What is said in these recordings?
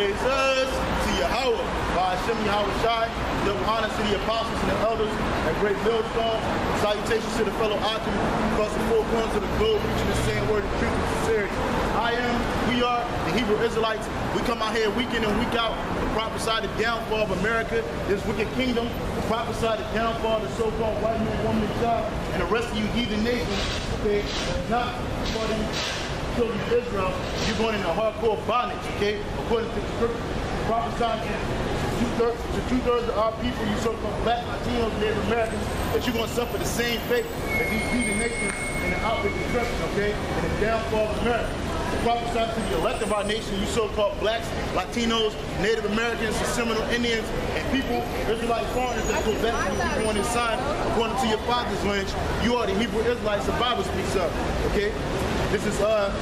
Praises to Yahweh, by Hashem Yahweh Shai, double honor to the apostles and the elders at Great Millstone. Salutations to the fellow Akim across the four corners of the globe, preaching the same word of truth and sincerity. We are the Hebrew Israelites. We come out here week in and week out to prophesy the downfall of America, this wicked kingdom, to prophesy the downfall of the so-called white man, woman, and child, and the rest of you heathen nations, okay, that's not part of you children of Israel. You're going into hardcore bondage, okay, according to the scripture. Prophesying to two-thirds of our people, you so-called black, Latinos, Native Americans, that you're going to suffer the same fate as these heathen nations in the outbreak of destruction, okay, and the downfall of America. Prophesying to the elect of our nation, you so-called blacks, Latinos, Native Americans, the Seminole Indians, and people, Israelite foreigners that go back to the people on this side, according to your father's lineage. You are the Hebrew Israelites the Bible speaks of, okay? This is Ezekiel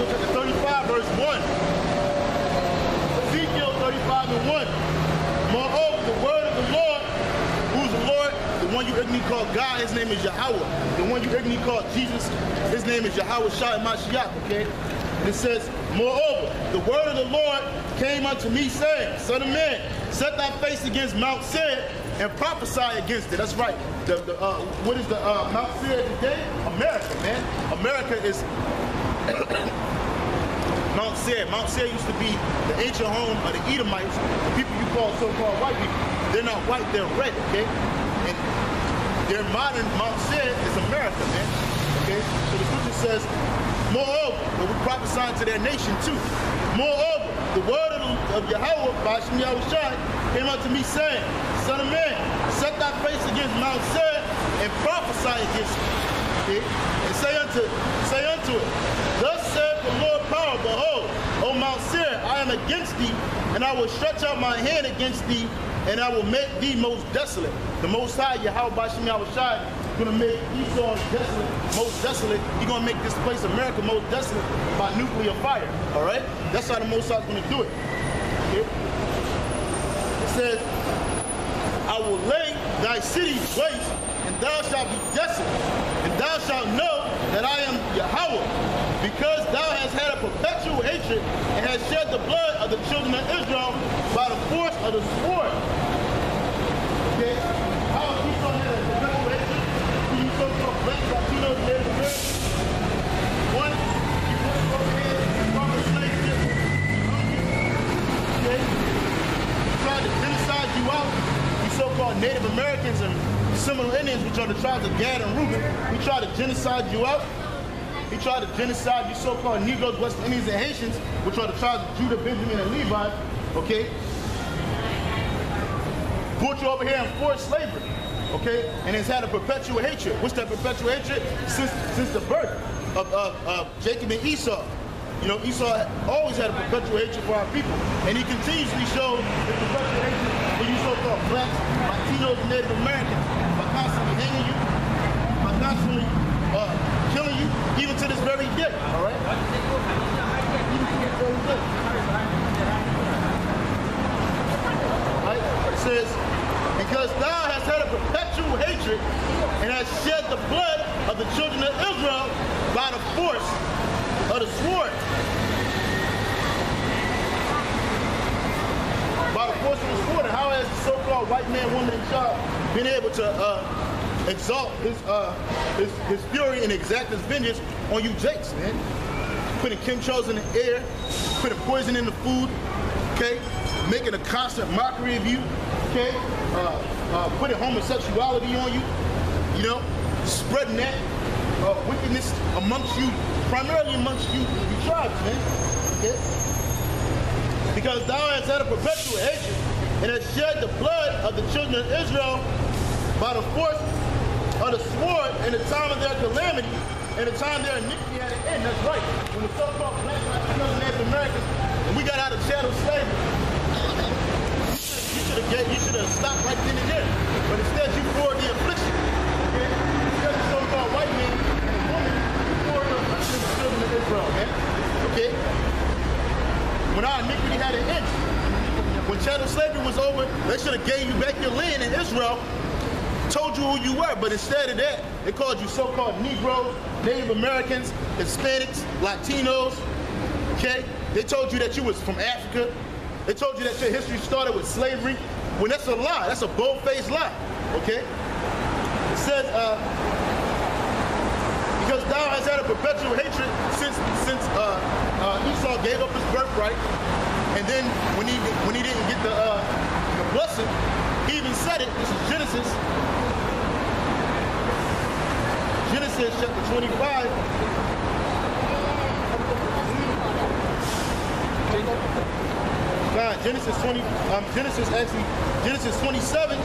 chapter 35, verse 1. Ezekiel 35 and 1. Moreover, the word of the Lord, who's the Lord? The one you ignorantly call God, his name is Yahweh. The one you ignorantly call Jesus, his name is Yahweh Shai Mashiach, okay? And it says, moreover, the word of the Lord came unto me, saying, Son of man, set thy face against Mount Seir and prophesy against it. That's right. What is the Mount Seir today? America, man. America is Mount Seir. Mount Seir used to be the ancient home of the Edomites, the people you call so-called white people. They're not white, they're red, okay? And their modern Mount Seir is America, man. Okay? So the scripture says, moreover, but we're prophesying to their nation too. Moreover, the word of Yahweh, by Hashem Yahweh Shai, came unto me saying, Son of man, set thy face against Mount Seir and prophesy against it. Okay? And say unto it, thus saith the Lord power, behold, O Mount Seir, I am against thee, and I will stretch out my hand against thee, and I will make thee most desolate. The Most High, Yahweh Bashim Yahweh Shai, is going to make Esau desolate, most desolate. He's going to make this place, America, most desolate by nuclear fire. All right? That's how the Most High is going to do it. Okay? It says, I will lay thy cities waste, and thou shalt be desolate. And thou shalt know that I am Yahweh, because thou hast had a perpetual hatred and hast shed the blood of the children of Israel by the force of the sword. Okay? How is Esau had a perpetual hatred? You so-called black Latinos, Native Americans. One, you put it over here, former slave ship. Okay? We tried to genocide you out. You so-called Native Americans and Seminole Indians, which are the tribes of Gad and Reuben. We tried to genocide you out. He tried to genocide you so-called Negroes, West Indians, and Haitians, which are the tribes of Judah, Benjamin, and Levi, okay? Brought you over here in forced slavery, okay? And has had a perpetual hatred. What's that perpetual hatred? Since the birth of Jacob and Esau. You know, Esau always had a perpetual hatred for our people. And he continuously showed the perpetual hatred for you so-called blacks, Latinos, and Native Americans by constantly hanging you, by constantly killing you, even to this very day, all right? Even to this very day. Right? It says, because thou hast had a perpetual hatred and hast shed the blood of the children of Israel by the force of the sword. By the force of the sword. And how has the so-called white man, woman, and child been able to exalt his fury and exact his vengeance on you jakes, man? Putting chemtrails in the air, putting poison in the food, okay? Making a constant mockery of you, okay? Putting homosexuality on you, you know? Spreading that wickedness amongst you, primarily amongst you tribes, man, okay? Because thou hast had a perpetual hatred and hast shed the blood of the children of Israel by the force of the sword in the time of their calamity and the time their iniquity had an end. That's right. When the so-called black Latinos and Native Americans, and we got out of chattel slavery, you should have stopped right then and there. But instead you poured the affliction. Okay? Instead the so-called white man and woman, you poured the affliction of the children of Israel, man. Okay? When our iniquity had an end. When chattel slavery was over, they should have gave you back your land in Israel told you who you were, but instead of that, they called you so-called Negroes, Native Americans, Hispanics, Latinos, okay? They told you that you was from Africa. They told you that your history started with slavery, when that's a lie. That's a bold-faced lie, okay? It says, because thou hast had a perpetual hatred since Esau gave up his birthright, and then when he didn't get the blessing, he even said it. This is Genesis chapter 25. Genesis 27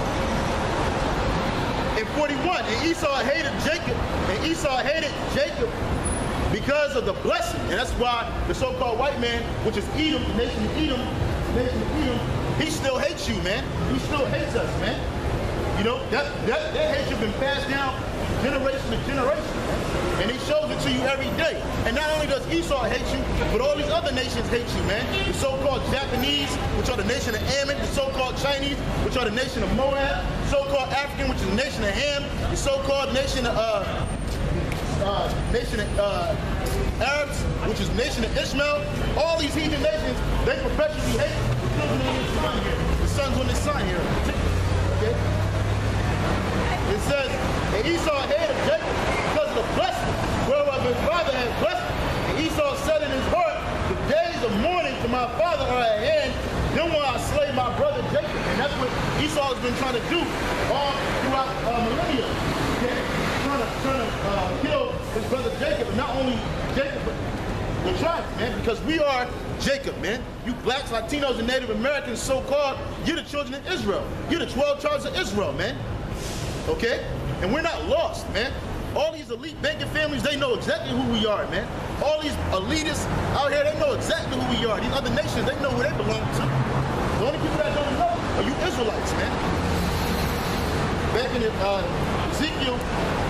and 41. And Esau hated Jacob because of the blessing. And that's why the so-called white man, which is Edom, the nation of Edom, he still hates you, man. He still hates us, man. You know, that hatred been passed down generation to generation, man. And he shows it to you every day. And not only does Esau hate you, but all these other nations hate you, man. The so-called Japanese, which are the nation of Ammon, the so-called Chinese, which are the nation of Moab, so-called African, which is the nation of Ham, the so-called nation of Arabs, which is the nation of Ishmael. All these heathen nations, they perpetually hate the children on this sun here. The sons on this sun here. Okay? It says, and Esau hated Jacob because of the blessing whereof his father had blessed him. And Esau said in his heart, the days of mourning for my father are at hand, then will I slay my brother Jacob. And that's what Esau has been trying to do all throughout millennia. Okay? Trying to kill his brother Jacob, and not only Jacob, but the tribes, man, because we are Jacob, man. You blacks, Latinos, and Native Americans, so-called, you're the children of Israel. You're the 12 tribes of Israel, man. Okay? And we're not lost, man. All these elite banking families, they know exactly who we are, man. All these elitists out here, they know exactly who we are. These other nations, they know who they belong to. The only people that don't know are you Israelites, man. Back in Ezekiel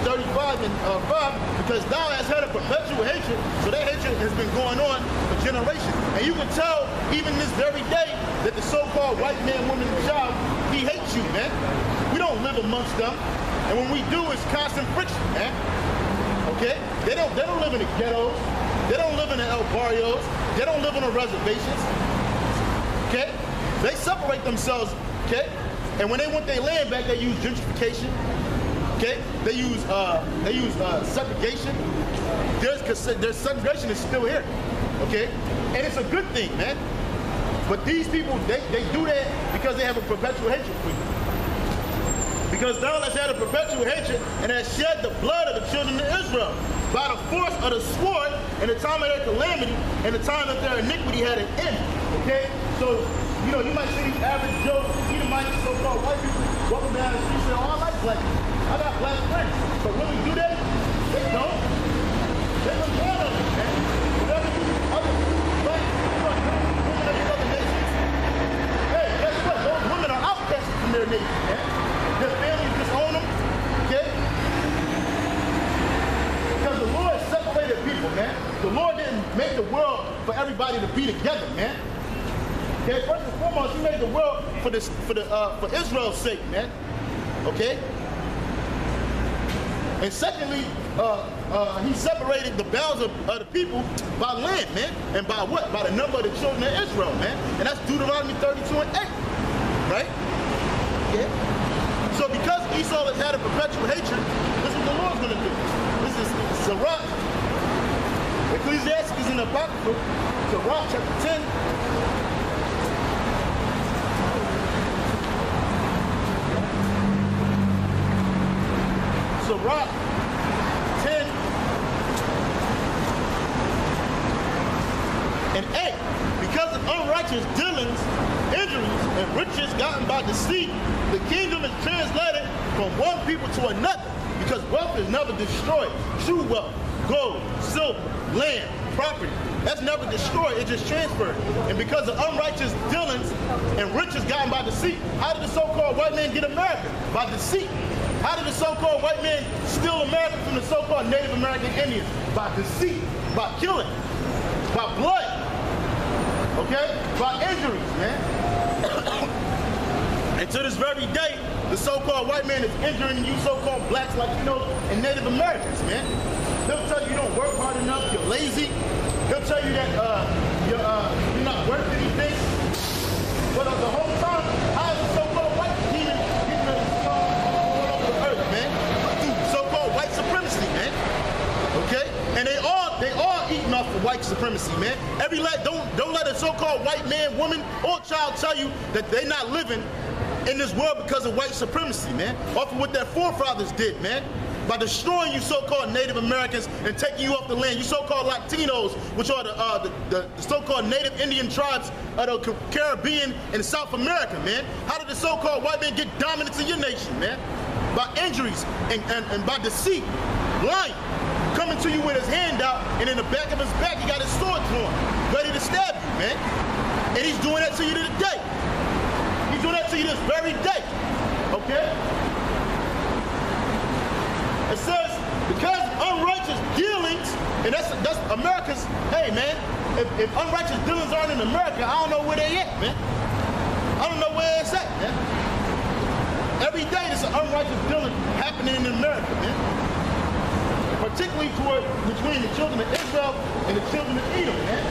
35 and 5, because thou hast had a perpetual hatred, so that hatred has been going on for generations. And you can tell, even this very day, that the so-called white man, woman, and child, he hates you, man. We don't live amongst them. And when we do, it's constant friction, man. Okay? They don't live in the ghettos. They don't live in the El Barrios. They don't live on the reservations. Okay? They separate themselves, okay? And when they want their land back, they use gentrification. Okay? They use segregation. Their segregation is still here. Okay? And it's a good thing, man. But these people, they do that because they have a perpetual hatred for you. Because thou hast had a perpetual hatred and has shed the blood of the children of Israel by the force of the sword in the time of their calamity and the time that their iniquity had an end. Okay? So, you know, you might see these average Joe, Edomites, so-called white people walking down the street saying, oh, I like black people. I got black friends. But when we do that, they don't. They look down on us, man. Whatever you other black women of these other nations. Hey, guess what? Those women are outcast from their nation, man. Their families disown them, okay? Because the Lord separated people, man. The Lord didn't make the world for everybody to be together, man. Okay, first and foremost, He made the world for Israel's sake, man. Okay? And secondly, He separated the bounds of the people by land, man. And by what? By the number of the children of Israel, man. And that's Deuteronomy 32 and 8, right? Okay? So because Esau has had a perpetual hatred, this is what the Lord's going to do. This is Sirach. Ecclesiastes is in the Apocrypha. Sirach chapter 10. Sirach 10 and 8. Because of unrighteous dealings, injuries, and riches gotten by deceit, the kingdom is translated from one people to another, because wealth is never destroyed. True wealth, gold, silver, land, property, that's never destroyed, it's just transferred. And because of unrighteous dealings and riches gotten by deceit, how did the so-called white man get America? By deceit. How did the so-called white man steal America from the so-called Native American Indians? By deceit, by killing, by blood, okay? By injuries, man. And to this very day, the so-called white man is injuring you so-called blacks, Latinos, and Native Americans, man. He'll tell you you don't work hard enough, you're lazy. He'll tell you that you're not worth anything. But the whole time, how is the so-called white demon all over the earth, man? Through so-called white supremacy, man. Okay? And they all eating off of white supremacy, man. Don't let a so-called white man, woman, or child tell you that they're not living in this world because of white supremacy, man. Off of what their forefathers did, man. By destroying you so-called Native Americans and taking you off the land. You so-called Latinos, which are the so-called Native Indian tribes of the Caribbean and South America, man. How did the so-called white man get dominance in your nation, man? By injuries and by deceit, lying. Coming to you with his hand out, and in the back of his back, he got his sword drawn, ready to stab you, man. And he's doing that to you today. He's doing that to you this very day, okay? It says, because unrighteous dealings, and that's America's, hey, man, if unrighteous dealings aren't in America, I don't know where they at, man. I don't know where it's at, man. Every day there's an unrighteous dealing happening in America, man. Particularly between the children of Israel and the children of Edom, man.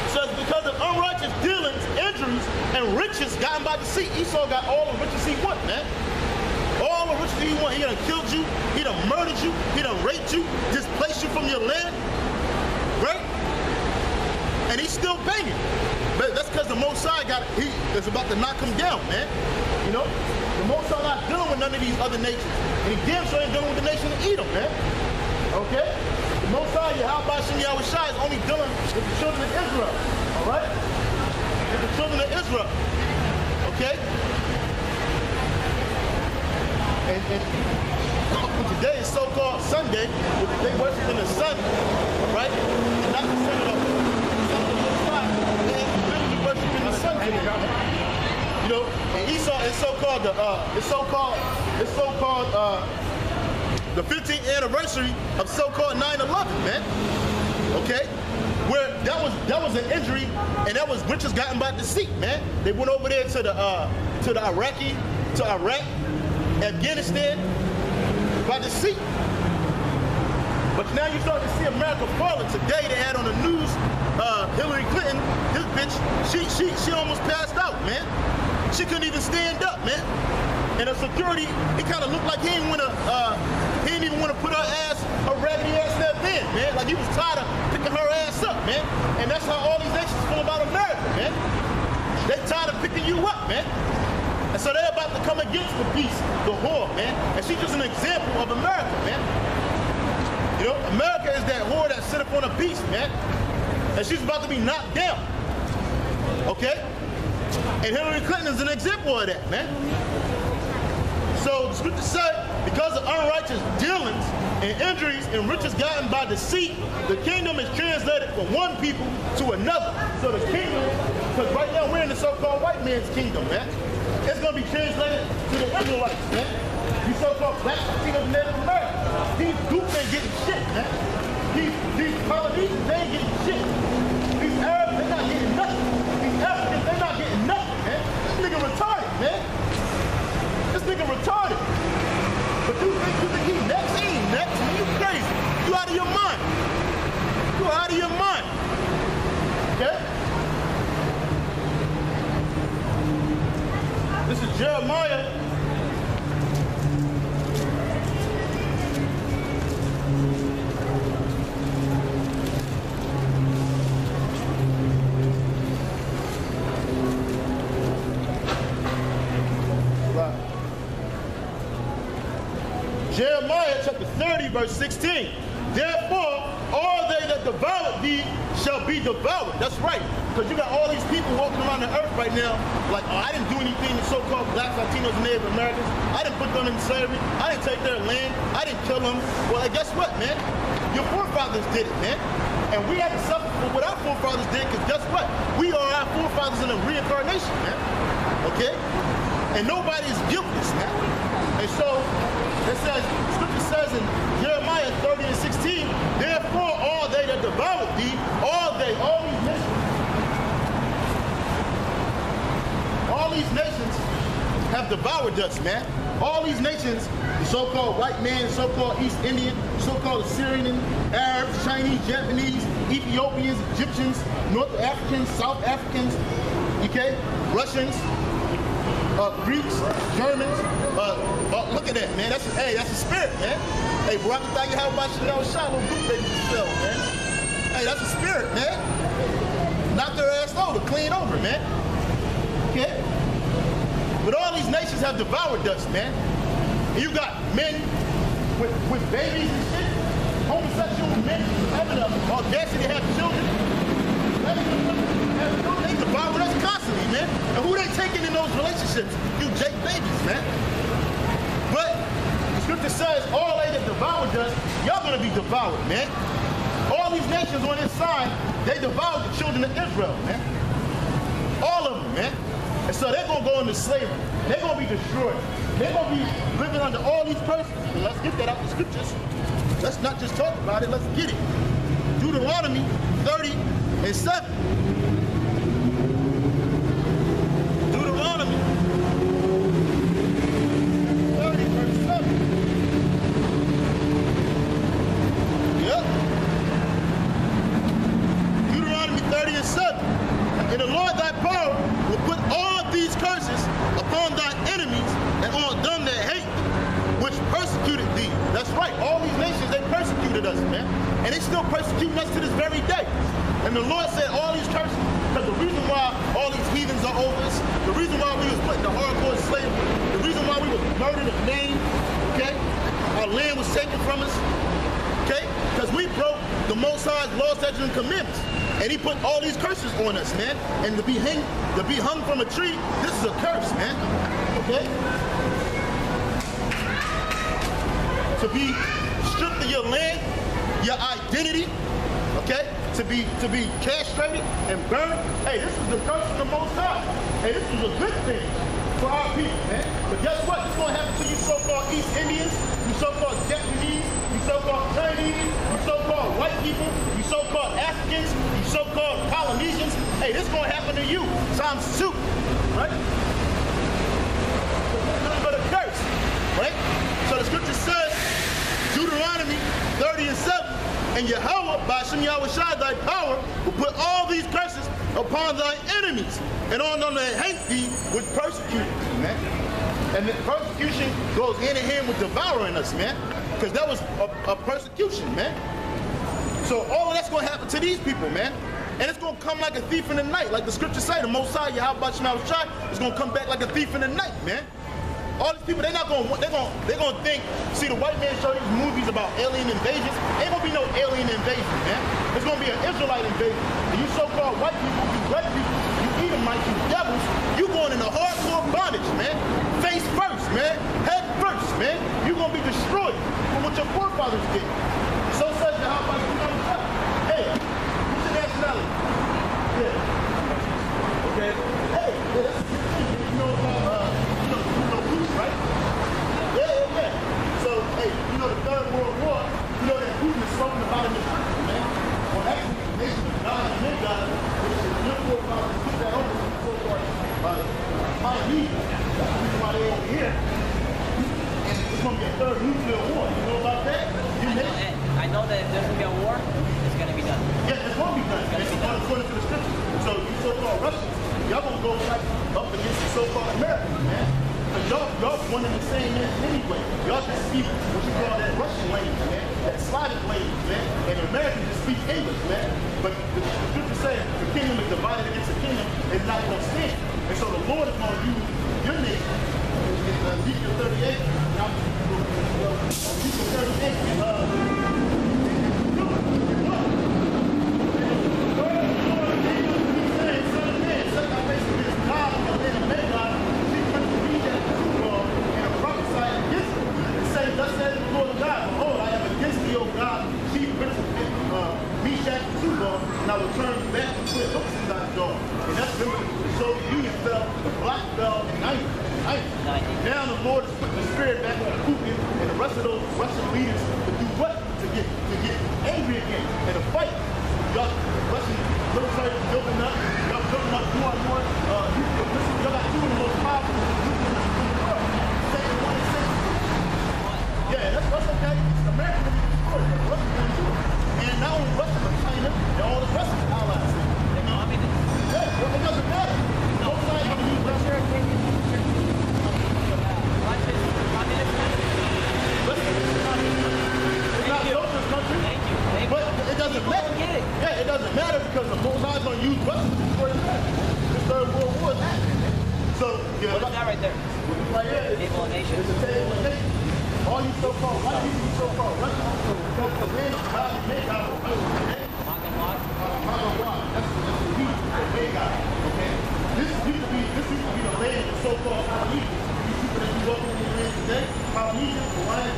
It says, because of unrighteous dealings, injuries, and riches gotten by deceit. Esau got all the riches he want, man. All the riches he want. He done killed you, he done murdered you, he done raped you, displaced you from your land, right? And he's still banging. But that's because the Most High he is about to knock him down, man. You know? The Most High not dealing with none of these other nations. And he damn sure ain't dealing with the nation of Edom, man. Okay? The Most High, Yahweh Shai, is only dealing with the children of Israel. Alright? With the children of Israel. Okay? And today is so-called Sunday, which they worship in the sun, alright? And not the sun of the Most High. They literally worship in the sun today. You know, and Esau is so-called the 15th anniversary of so-called 9/11, man. Okay, where that was an injury, and that was riches gotten by deceit, man. They went over there to Iraq, Afghanistan by deceit. But now you start to see America falling. Today they had on the news Hillary Clinton, his bitch, she almost passed out, man. She couldn't even stand up, man. And the security, it kind of looked like he didn't even want to put her raggedy ass in that van, man. Like he was tired of picking her ass up, man. And that's how all these nations feel about America, man. They tired of picking you up, man. And so they're about to come against the beast, the whore, man. And she's just an example of America, man. You know, America is that whore that sit up on a beast, man. And she's about to be knocked down. Okay? And Hillary Clinton is an example of that, man. So the scripture said, because of unrighteous dealings and injuries and riches gotten by deceit, the kingdom is translated from one people to another. So the kingdom, because right now we're in the so-called white man's kingdom, man. It's going to be translated to the Israelites, man. These so-called black Latinos and Native Americans. These dupes ain't getting shit, man. These Polynesians, they ain't getting shit. These Arabs, they're not getting nothing. These Africans, they're not getting nothing, man. This nigga retarded, man. This nigga retarded. But you think he next? He ain't next, man. You crazy. You out of your mind. You out of your mind. Okay? This is Jeremiah. Jeremiah chapter 30, verse 16. Therefore, all they that devour thee shall be devoured. That's right. Because you got all these people walking around the earth right now like, oh, I didn't do anything to so-called blacks, Latinos, and Native Americans. I didn't put them in slavery. I didn't take their land. I didn't kill them. Well, guess what, man? Your forefathers did it, man. And we had to suffer for what our forefathers did, because guess what? We are our forefathers in a reincarnation, man. Okay? And nobody is guiltless, man. And so, it says, scripture says in Jeremiah 30 and 16, therefore all they that devour thee, all these nations, these nations have devoured us, man. All these nations, the so-called white man, so-called East Indian, so-called Assyrian, Arabs, Chinese, Japanese, Ethiopians, Egyptians, North Africans, South Africans, okay, Russians, Greeks, Germans. Look at that, man. That's a spirit, man. Hey, bro, I can tell you how much you know, shot little boot babies yourself, man. Hey, that's a spirit, man. Knock their ass over, clean over, man. Okay? But all these nations have devoured us, man. And you got men with babies and shit, homosexual men having the audacity to have children. They devour us constantly, man. And who they taking in those relationships? You Jake babies, man. But the scripture says all they that devoured us, y'all gonna be devoured, man. All these nations on this side, they devoured the children of Israel, man. All of them, man. And so they're gonna go into slavery. They're gonna be destroyed. They're gonna be living under all these curses. And let's get that out the scriptures. Let's not just talk about it, let's get it. Deuteronomy 30:7. Deuteronomy 30:7. Yep. Deuteronomy 30:7. And the Lord thy power will put all these curses upon thy enemies and on them that hate thee, which persecuted thee. That's right, all these nations, they persecuted us, man. And they still persecuting us to this very day. And the Lord said all these curses, because the reason why all these heathens are over us, the reason why we was put into hardcore slavery, the reason why we was murdered and maimed, okay? Our land was taken from us, okay? Because we broke the Most High's law, statutes, and commandments. And he put all these curses on us, man. And to be hung from a tree, this is a curse, man. Okay? To be stripped of your land, your identity, okay? To be castrated and burned. Hey, this is the curse of the Most High. Hey, this is a good thing for our people, man. But guess what? It's gonna happen to you so-called East Indians, you so-called Japanese, you so-called Chinese, you so-called white people, you so-called Africans, you so-called Polynesians. Hey, this is gonna happen to you times 2, right? Nothing but a curse, right? So the scripture says, Deuteronomy 30:7, and Yahweh, by Shem Yahweh Shai, thy power, will put all these curses upon thy enemies, and on them that hate thee, which persecute thee, man. And the persecution goes hand in hand with devouring us, man. Because that was a persecution, man. So all of that's going to happen to these people, man. And it's going to come like a thief in the night. Like the scriptures say, the Most High, Yahweh Shem Yahweh Shai, is going to come back like a thief in the night, man. All these people, they're going to think, see, the white man show these movies about alien invasions. Ain't going to be no alien invasion, man. It's going to be an Israelite invasion. And you so-called white people, you red people, you Edomites, you devils, you going into hardcore bondage, man. Face first, man. Head first, man. You're going to be destroyed for what your forefathers did. So says Yahweh, hey, what's your nationality? Yeah. Okay. Hey, you know about, right? Yeah. So, hey, you know the Third World War, you know that Putin is spoken about in the scripture, man. Well, actually, the nation of God and their God, which is your forefathers put that over to the so-called Polynesians. That's the reason why they're over here. And it's going to be a third nuclear war. You know about that? I know that if there's going to be a war, it's going to be done. Yeah, it's going to be done. It's according to the scripture. So, you so-called Russians, y'all going to go fight up against the so-called Americans, man. Y'all one and the same man anyway. Y'all just speak what you call that Russian language, man. That Slavic language, man. And Americans just speak English, man. But the scripture says the kingdom is divided against the kingdom is not going to stand. And so the Lord is going to use your nation in Ezekiel 38. Ezekiel 38. Thus says the Lord God, behold, I am against thee, O God, chief prince of Meshach and Tubal, and I will turn you back to put hooks in thy jaw. And that's remember the Soviet Union fell, the block fell in 90. Now the Lord is putting the spirit back on Putin and the rest of those Russian leaders to do what? To get angry again and to fight. Y'all Russian military is building up. building up more and more. Y'all got two of the most powerful nuclear missiles in the world. Second one is six. Yeah, that's okay. America will be destroyed, but Russia can do it. And not only Russia, but China and all the rest of the allies. You know, I mean, yeah, it doesn't matter. Both sides have to use Russia. But it doesn't matter. Yeah, it doesn't matter because the Most High is going to use Russia to destroy America. This Third World War is happening. So, yeah, what is that right there? Right here, Table of Nations. It's a table of nations. All you so-called white people, so-called Russian, the land of God, they got a Maganwad. That's the youth, they got. Okay, this used to be the land of the so-called Polynesians. These people that you walk in the land today, Polynesians, Hawaiian,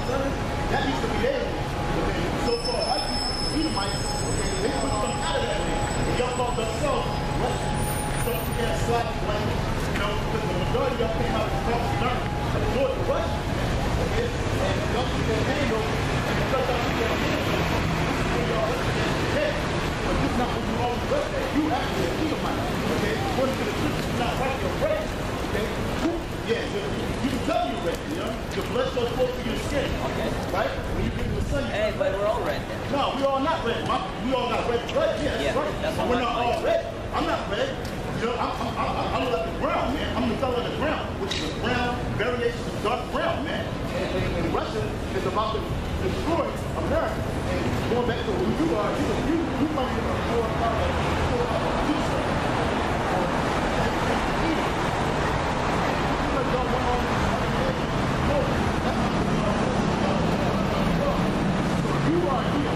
that used to be their land. Okay, so-called white people, Edomites, okay, they put them out of that land. And y'all call themselves Russian. So you can't Slavic language, you know, because the majority of y'all came out of the North absorbed the Russian. Okay, and y'all keep their hand over, and because y'all keep their hand over, y'all head. But this is not what you always look at. You actually a Edomite. Okay, according to the scriptures, you're not white, you're red. Okay, yeah, you can tell you're red, you know? Your blood shows flow through your skin. Okay. Right? When you get to the sun, you hey, but we're all red then. No, we all not red. We all got red blood, yeah, right. That's we're not all red. I'm not red. You know, I'm like the brown, man. I'm the color of the brown, which is a brown variation of dark brown, man. And Russia is about to destroy America. And going back to who you are, you come from a more you are here.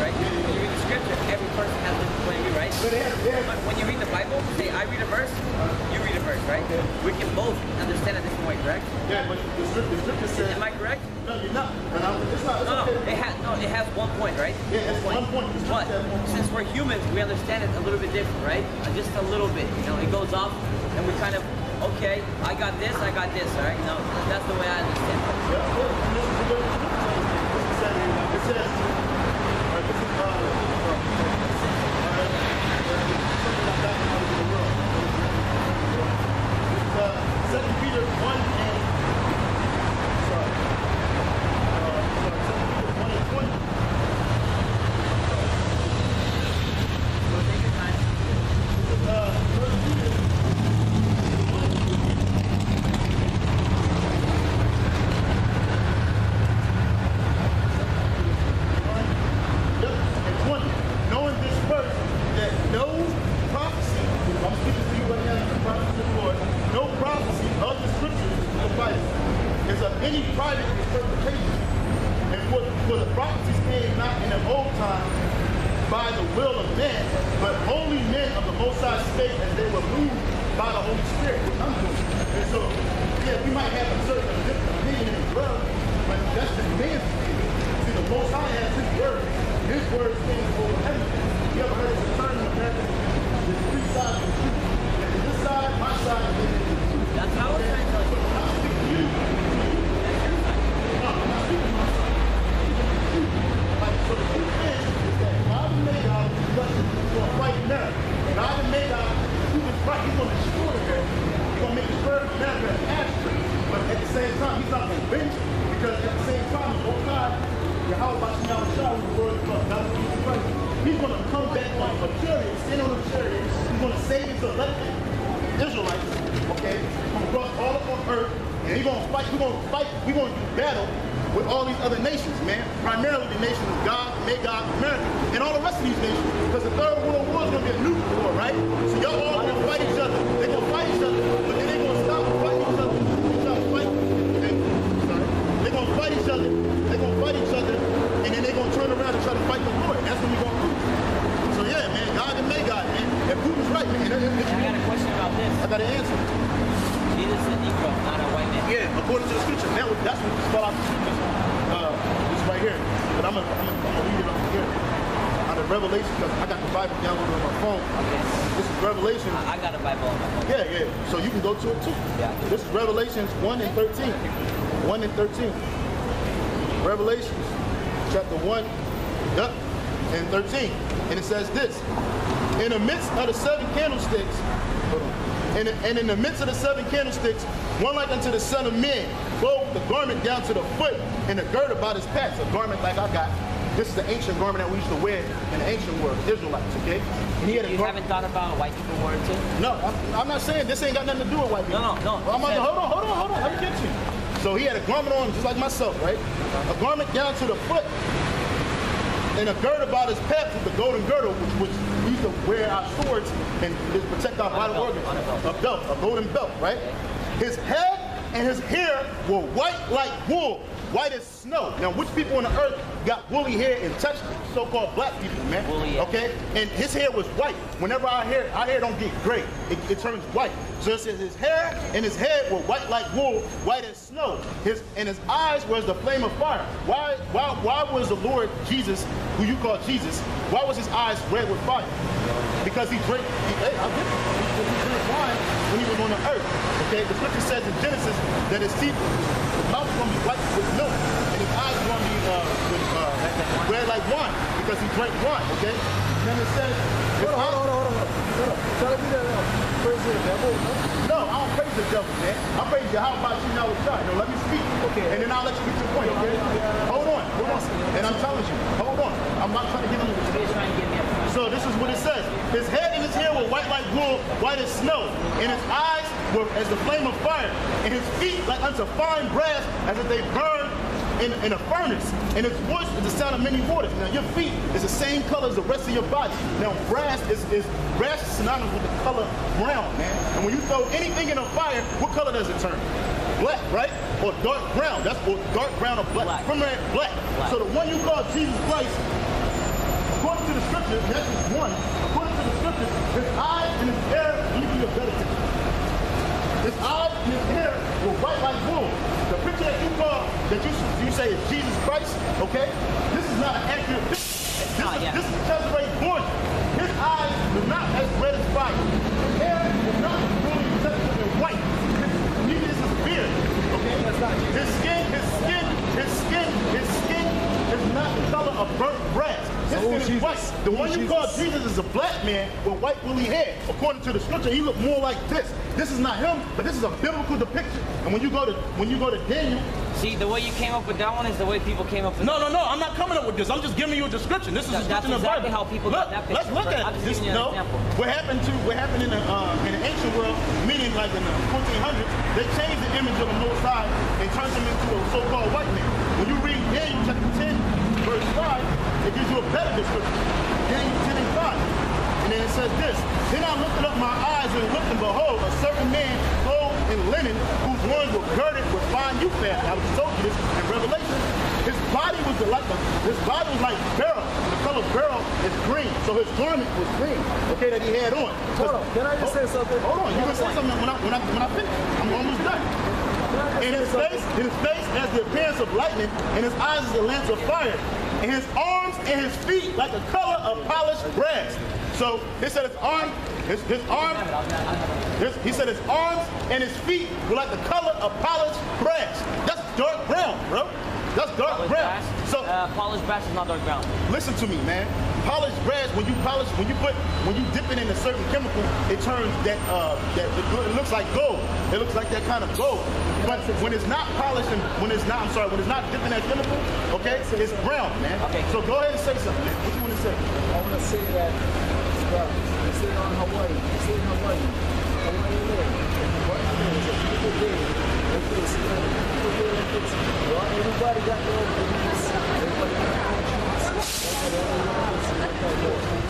Right? When you read the scripture, we can both understand it this way, correct? Yeah, but the scripture says. Am I correct? No, you're not. It's not. No, it has 1 point, right? Yeah, it's 1 point. But since we're humans, we understand it a little bit different, right? Just a little bit. You know, it goes off, and we kind of, okay, I got this, all right? You know, that's the way I understand it. Yeah, it says, Second Peter 1 and 20. So take your time. Knowing this first, that no prophecy, I'm speaking to you right now, the prophecy of the Lord, no prophecy of the scriptures of the Bible is of any private interpretation. And for the prophecies came not in the old time by the will of man, but only men of the Most High spake as they were moved by the Holy Spirit, which I'm doing. And so, yeah, we might have a certain different opinion in the world, but that's the man's opinion. See, the Most High has his word. His word stands over everything. You ever heard of the term in America? There's 3 sides of the truth. There's this side, my side, and then there's the truth. That's how I was trying to tell you. I'm speaking to you. No, I'm not speaking to myself. Like, so the truth is that God made out for a white America. God made out who is right. He's going to destroy America. He's going to make America an ashtray. But at the same time, he's not going to bench because at the same time, oh God, he's going to come back on a chariot, stand on a chariot. He's going to save his elect Israelites, okay, from across all of on earth, and he's going to fight. We're going to do battle with all these other nations, man. Primarily the nation of God, Magog, America, and all the rest of these nations. Because the Third World War is going to be a nuclear war, right? So y'all all going to fight each other. They're going to fight each other, but then they're going to stop fighting each other. They're going to fight each other. They're going to fight each other, and then they're going to turn around and try to fight the Lord. That's when we're going to lose. So yeah, man, God and Magog, man. And Putin's right, man. I got a question about this. I got an answer. Jesus is a Negro, not a white man. Yeah, according to the scripture. That's what we spell out the scriptures. This right here. But I'm gonna read it up here. Out of Revelation, because I got the Bible downloaded on my phone. Okay. This is Revelation. I got a Bible on my phone. Yeah. So you can go to it too. Yeah. This is Revelations 1 and 13. 1 and 13. Revelations chapter 1 and 13. And it says this. In the midst of the 7 candlesticks, and in the midst of the 7 candlesticks, one like unto the Son of Man, clothed the garment down to the foot, and a girt about his paps, a garment like I got. This is the ancient garment that we used to wear in the ancient world, Israelites, okay? And he had You haven't thought about white people wearing too? No, I'm not saying this ain't got nothing to do with white people. No. Hold on, let me get you. So he had a garment on just like myself, right? A garment down to the foot, and a girt about his paps with the golden girdle, which we used to wear our swords and just protect our vital organs. A belt, a golden belt, right? His head and his hair were white like wool, white as snow. Now, which people on the earth got woolly hair and touched so-called black people, man? Woolly, yeah. Okay? And his hair was white. Whenever our hair don't get gray, it turns white. So it says his hair and his head were white like wool, white as snow. His eyes were as the flame of fire. Why was the Lord Jesus, who you call Jesus, why was his eyes red with fire? Because he drank wine when he was on the earth. Okay, the scripture says in Genesis that his teeth, his mouth is going to be white with milk, and his eyes are going to be red like wine because he drank wine. Okay, and then it says, hold on. Tell me that praise the devil. No, I don't praise the devil, man. I praise you. How about you now with God? No, let me speak. Okay, and then I'll let you get your point. Okay, hold on. And I'm telling you, hold on. I'm not trying to get on with you. So this is what it says. His head and his hair were white like wool, white as snow, and his eyes were as the flame of fire, and his feet like unto fine brass, as if they burned in a furnace, and his voice is the sound of many waters. Now your feet is the same color as the rest of your body. Now brass is synonymous with the color brown, man. And when you throw anything in a fire, what color does it turn? Black, right? Or dark brown. That's or dark brown or black. Black. So the one you call Jesus Christ, according to the scriptures, that's just one. According to the scriptures, his eyes and his hair, let me give you a better picture. His eyes his hair was white like wool. The picture that you say is Jesus Christ, okay? This is not an accurate picture. This is Cesare Borgia. His eyes were not as red as fire. His hair is not really textured and white. Neither is his beard, okay? His skin is not the color of burnt brass. His skin is white. The one you call Jesus is a black man with white woolly hair. According to the scripture, he looked more like this. This is not him, but this is a biblical depiction. And when you go to Daniel. See, the way you came up with that one is the way people came up with No, I'm not coming up with this. I'm just giving you a description. This is a description exactly of the Bible. how people got that picture. Let's look at this. What happened in the ancient world, meaning like in the 1400s, they changed the image of the Most High and turned him into a so-called white man. When you read Daniel chapter 10, verse 5, it gives you a better description. Daniel 10 and 5. And then it says this, then I lifted up my eyes and looked, and behold, a certain man clothed in linen, whose loins were girded with fine new fabric. I was told you this in Revelation. His body was like beryl. The color beryl is green. So his garment was green, okay, that he had on. Hold on, can I just say something? Hold on, you can say something when I finish. I'm almost done. In his face has the appearance of lightning, and his eyes is the lamps of fire, and his arms and his feet like the color of polished brass. So he said his arms and his feet were like the color of polished brass. That's dark brown, bro. That's dark brown. So polished brass is not dark brown. Listen to me, man. Polished brass, when you dip it in a certain chemical, it turns it looks like gold. It looks like that kind of gold. But when it's not polished and when it's not dipped in that chemical, okay, it's brown, man. Okay. So go ahead and say something, man. What do you want to say? I want to say that, well, you say on Hawaii, it's a beautiful day. Everybody got their own beliefs. Everybody got their own beliefs.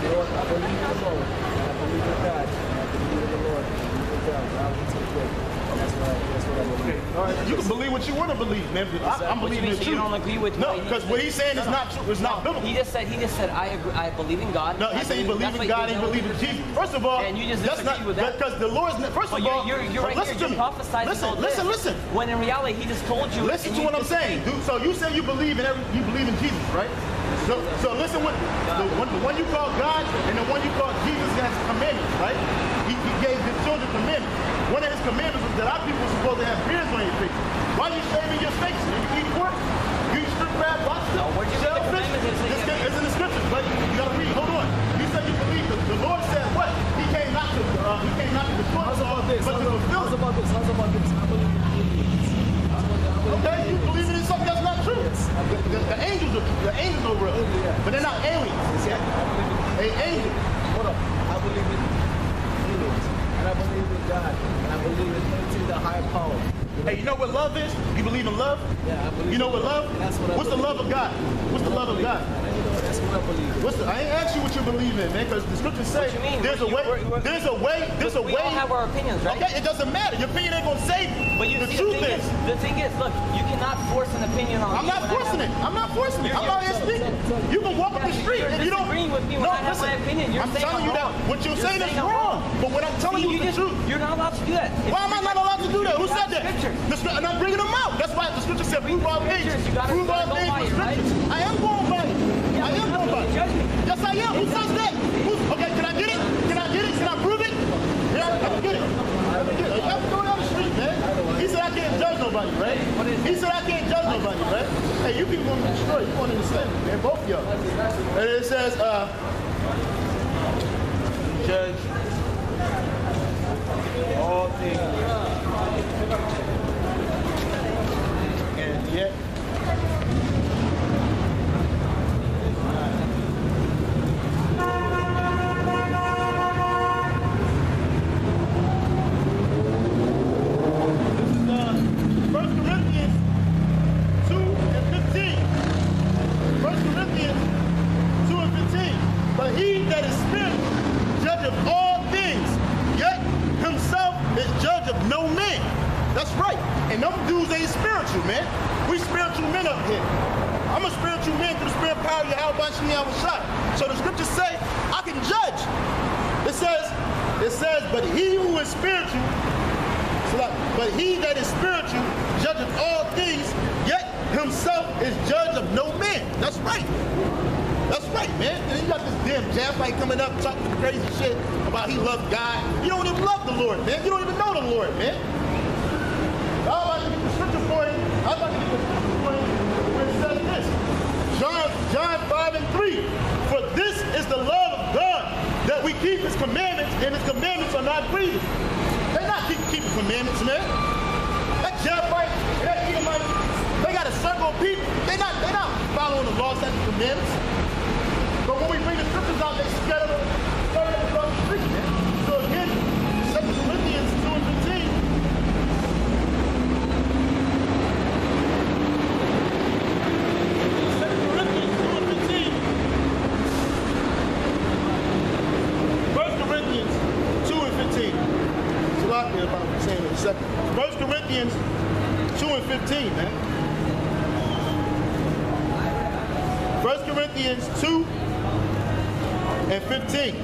Lord, I believe in the Lord. I believe in God. I believe in the Lord. I believe in God. God will take care. That's what I believe. All right. You can believe what you want to believe, man. I'm believing in the truth. You don't agree with no, because what he's saying is not true. It's not biblical. He just said I agree. I believe in God. No, he said he believes in God and he believes in Jesus. First of all, and you just that's not with that. Because the Lord's first of all, you're right listen here. to me. Listen. When in reality, he just told you. Listen to what I'm saying. Dude, so you say you believe in Jesus, right? So listen, what the one you call God and the one you call Jesus has commandments, right? He gave his children commandments. One of his commandments was that our people are supposed to have beards on your face. Why are you shaving your face? You eat pork? You eat strip crab, lobster, shellfish? It's in the scriptures, but you gotta read. Hold on. You said you believe the Lord said what? He came not to destroy us, but to fulfill it. How's about this? I believe in aliens. Okay, you believe in something that's not true. The angels are real, but they're not aliens. Angels. Hold up. I believe in aliens, and I believe in God, and I believe in anything the higher power. Hey, you know what love is? You believe in love? Yeah, I believe. You know what love? What's the love of God? What's the love of God? That's what I believe. I ain't asked you what you believe in, man, because the scriptures say there's a way. We all have our opinions, right? Okay, it doesn't matter. Your opinion ain't gonna save you. But the truth is, the thing is, look, you cannot force an opinion on me. I'm not forcing it. I'm not out here speaking. You can walk up the street and you don't agree with me when I have my opinion. I'm telling you that what you're saying is wrong. But what I'm telling you is the truth. You're not allowed to do that. Why am I not allowed to do that? Who said that? And I'm bringing them out. That's why the scripture said prove all things. Prove all things with scriptures. I am going by it. I am going by it. Yes, I am. Who says that? Okay, can I get it? Can I prove it? Yeah, I can get it. You have to go down the street, man. He said I can't judge nobody, right? He said I can't judge nobody, right? Hey, you people want to destroy. You want to understand, man. Both of y'all. And it says, judge all things. And yet, so the scriptures say I can judge. It says, but he who is spiritual But he that is spiritual judgeth all things, yet himself is judge of no man. That's right. That's right, man. And you got this damn Gmshawaii coming up talking crazy shit about he loved God. You don't even love the Lord, man. You don't even know the Lord, man. I'm about to get the scripture for you. I'm about to get the scripture for you where it says this. John 5:3. For this is the love of God, that we keep his commandments, and his commandments are not grievous. They're not keeping commandments, man. That Gmshawaii, that Edomite, they got a circle of people. They're not following the laws and commandments. But when we bring the scriptures out, they scatter across the street, man. So again, 2 Corinthians 2:15. 2 Corinthians 2:15. 1 Corinthians 2:15. It's a lot there about what I'm saying in a second. 1 Corinthians 2:15, man. 1 Corinthians 2:15.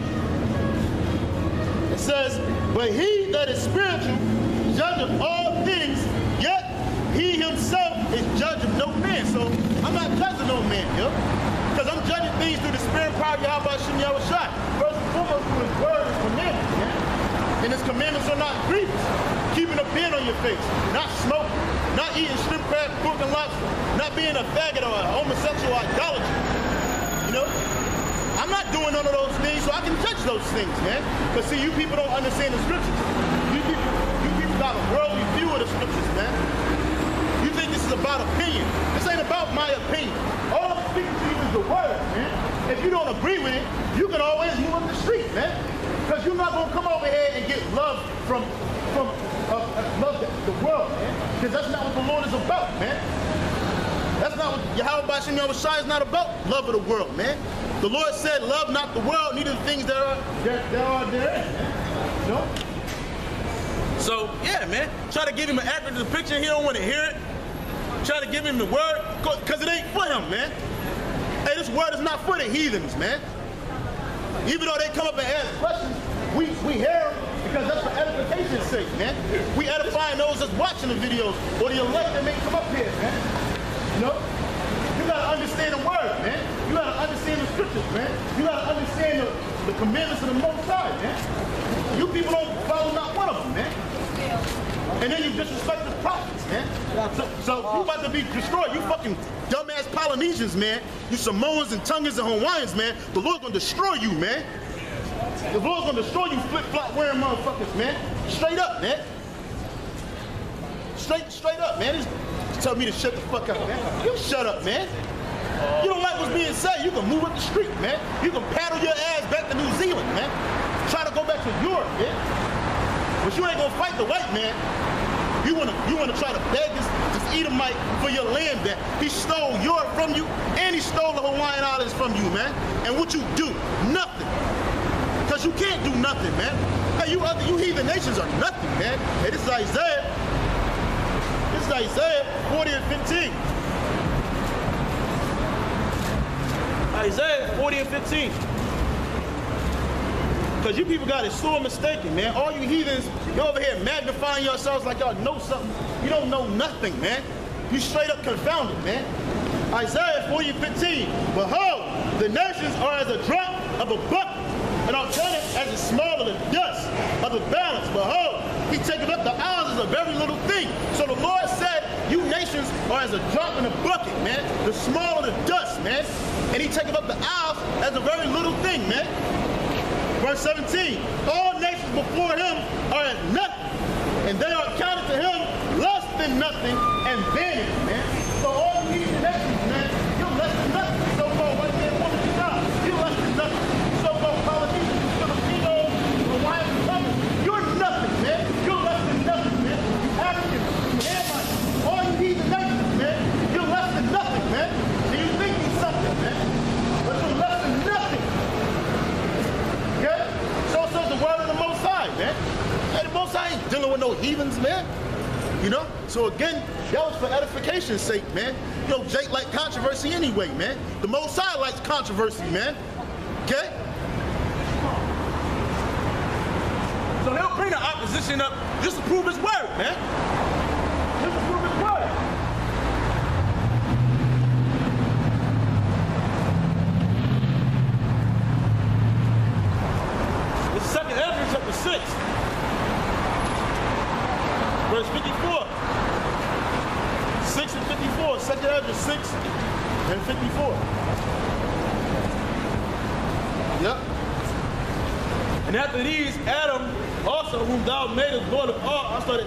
It says, but he that is spiritual judgeth all things, yet he himself is judge of no man. So I'm not judging no man, yo. Because I'm judging things through the spirit and power of Gmshawaii. First and foremost, through his word, his commandments, man. And his commandments are not grievous. Keeping a pin on your face, not smoking, not eating shrimp, crab, pork, and lobster, not being a faggot or a homosexual idolatry. You know? I'm not doing none of those things, so I can judge those things, man. But see, you people don't understand the scriptures. You people got a worldly view of the scriptures, man. You think this is about opinion. This ain't about my opinion. All I'm speaking to you is the word, man. If you don't agree with it, you can always move up the street, man. Because you're not going to come over here and get love from love the world, man. Because that's not what the Lord is about, man. That's not what Gmshawaii is not about, love of the world, man. The Lord said, love not the world, neither the things that are therein, man. You know? So, yeah, man. Try to give him an accurate picture. He don't want to hear it. Try to give him the word, because it ain't for him, man. Hey, this word is not for the heathens, man. Even though they come up and ask questions, we hear them because that's for edification's sake, man. We edifying those that's watching the videos or the elect that may come up here, man. You know? You gotta understand the word, man. You gotta understand the scriptures, man. You gotta understand the commandments of the Most High, man. You people don't follow not one of them, man. And then you disrespect the prophets, man. So you about to be destroyed. You fucking dumbass Polynesians, man. You Samoans and Tongans and Hawaiians, man. The Lord's gonna destroy you, man. The Lord's gonna destroy you flip-flop wearing motherfuckers, man. Straight up, man. Straight up, man. Just tell me to shut the fuck up, man. You shut up, man. You don't like what's being said, you can move up the street, man. You can paddle your ass back to New Zealand, man. Try to go back to Europe, man. But you ain't gonna fight the white man. You wanna try to beg this Edomite for your land back. He stole Europe from you, and he stole the Hawaiian Islands from you, man. And what you do? Nothing. Because you can't do nothing, man. Hey, you heathen nations are nothing, man. Hey, this is Isaiah. This is Isaiah 40 and 15. Isaiah 40 and 15. Because you people got it sore mistaken, man. All you heathens, you're over here magnifying yourselves like y'all know something. You don't know nothing, man. You straight up confounded, man. Isaiah 40 and 15. Behold, the nations are as a drop of a bucket, and are counted as a small of the dust of the balance. Behold, he taketh up the isles as a very little thing. So the Lord said, you nations are as a drop in a bucket, man. The small of the dust, man. And he taketh up the isles as a very little thing, man. Verse 17, all nations before him are as nothing, and they are counted to him less than nothing and vanity, man. So all you heathen nations, man, you're less than nothing. So-called white man, woman, you're less than nothing. So-called Polynesians, Filipinos, Hawaiians, Tongans, you're nothing, man. You're less than nothing, man. You Africans, you Hamites, all you heathen nations, man, you're less than nothing, man. And you think you're something, man, but you're less than nothing. Okay? So says the word of the Most High, man. Hey, the Most High ain't dealing with no heathens, man. You know? So again, that was for edification's sake, man. You know, Jake like controversy anyway, man. The Most High likes controversy, man. Okay? So he'll bring the opposite. position up just to prove his word, man. Just to prove his word. The second Ezra chapter 6, verse 54. 6 and 54. Second Ezra 6 and 54. Yep. And after these, Edom also, whom thou madest Lord of all, I started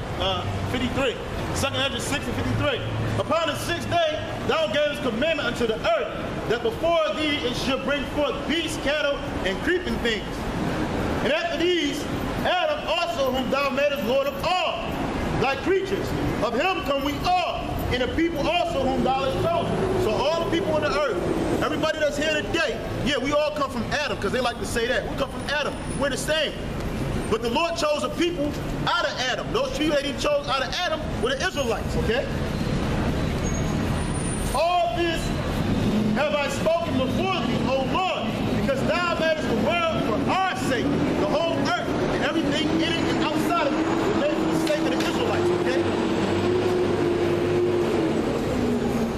53. Second Ezra 6 and 53. Upon the 6th day, thou gavest commandment unto the earth, that before thee it should bring forth beasts, cattle, and creeping things. And after these, Adam also, whom thou madest Lord of all, thy creatures. Of him come we all, and the people also whom thou hast chosen. So all the people on the earth, everybody that's here today, yeah, we all come from Adam, because they like to say that. We come from Adam. We're the same. But the Lord chose a people out of Adam. Those people that he chose out of Adam were the Israelites, okay? All this have I spoken before thee, O Lord, because thou madest the world for our sake, the whole earth, and everything in it and outside of it, was made for the sake of the Israelites, okay?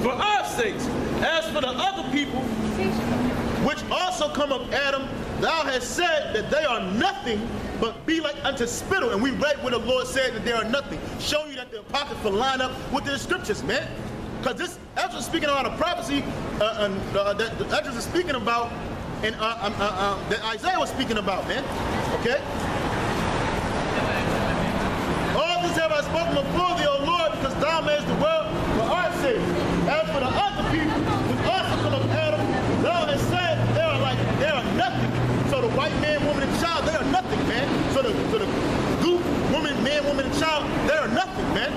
For our sakes, as for the other people, which also come of Adam, thou hast said that they are nothing, but be like unto spittle. And we read where the Lord said that they are nothing, showing you that the apocrypha line up with the scriptures, man. Because this Ezra is speaking about a prophecy that Ezra is speaking about, and that Isaiah was speaking about, man. Okay? All this have I spoken before thee, O Lord, because thou madest the world for our sake. As for the other people, which also come of Adam, thou hast said they are nothing. So the white man, woman, and child, they are nothing, man. So the group, woman, man, woman, and child, they are nothing, man.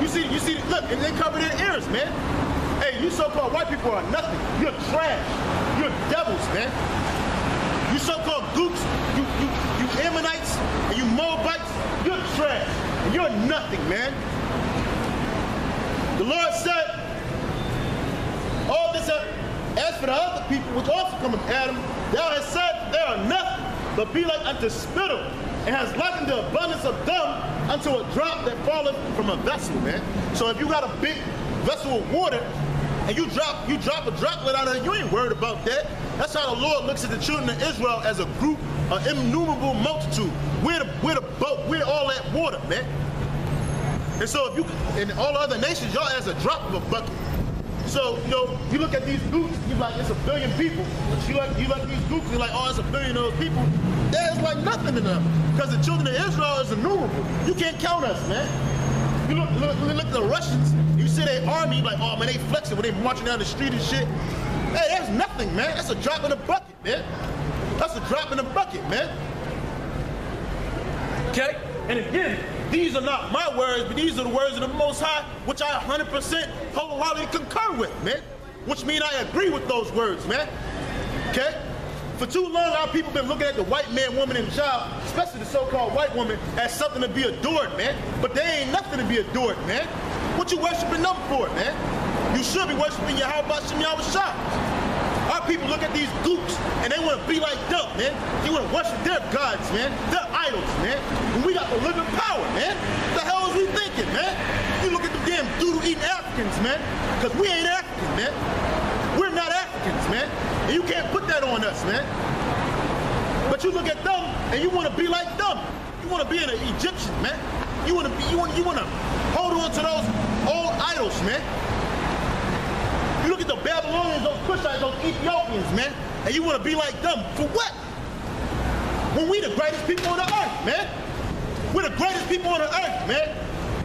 You see, look, and they cover their ears, man. Hey, you so-called white people are nothing. You're trash. You're devils, man. You so-called gooks, you Ammonites, and you Moabites, you're trash. And you're nothing, man. The Lord said, all this, as for the other people, which also come of Adam, thou hast said they are nothing, but be like unto spittle, and has likened the abundance of them unto a drop that falleth from a vessel, man. So if you got a big vessel of water, and you drop a droplet out of it, you ain't worried about that. That's how the Lord looks at the children of Israel, as a group, an innumerable multitude. We're the boat, we're all that water, man. And so if you, in all other nations, y'all as a drop of a bucket. So, you know, you look at these groups, you're like, it's a billion people. You like these groups, you're like, oh, it's a billion of those people. There's like nothing to them. Because the children of Israel is innumerable. You can't count us, man. You look at the Russians, you see their army, like, oh man, they flexing when they marching down the street and shit. Hey, that's nothing, man. That's a drop in the bucket, man. That's a drop in the bucket, man. Okay? And again, these are not my words, but these are the words of the Most High, which I 100% wholeheartedly concur with, man. Which means I agree with those words, man. Okay? For too long, our people been looking at the white man, woman, and child, especially the so-called white woman, as something to be adored, man. But they ain't nothing to be adored, man. What you worshiping them for, man? You should be worshiping Yahweh Shem Yahushua. Our people look at these gooks and they want to be like them, man. They want to worship their gods, man. Their idols, man. And we got the living power, man. What the hell is we thinking, man? You look at the damn doodle-eating Africans, man. Because we ain't Africans, man. We're not Africans, man. And you can't put that on us, man. But you look at them and you want to be like them. You want to be an Egyptian, man. You want to hold on to those old idols, man. You look at the Babylonians, those Cushites, those Ethiopians, man, and you want to be like them. For what? When we the greatest people on the earth, man. We're the greatest people on the earth, man.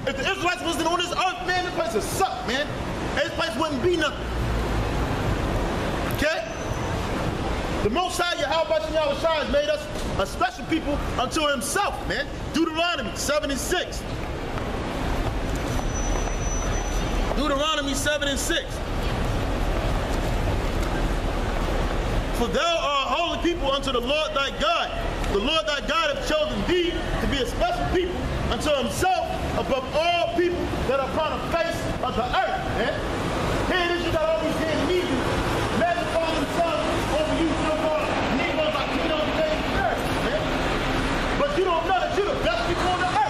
If the Israelites wasn't on this earth, man, this place would suck, man. And this place wouldn't be nothing. Okay? The Most High, Yahweh Shem Yahushua, has made us a special people unto himself, man. Deuteronomy 7 and 6. Deuteronomy 7 and 6. For thou art a holy people unto the Lord thy God. The Lord thy God hath chosen thee to be a special people unto himself above all people that are upon the face of the earth, man. Here it is, you got all these Vietnamese magnifying themselves over you, so-called Negroes, Latinos, and earth, man. But you don't know that you're the best people on the earth.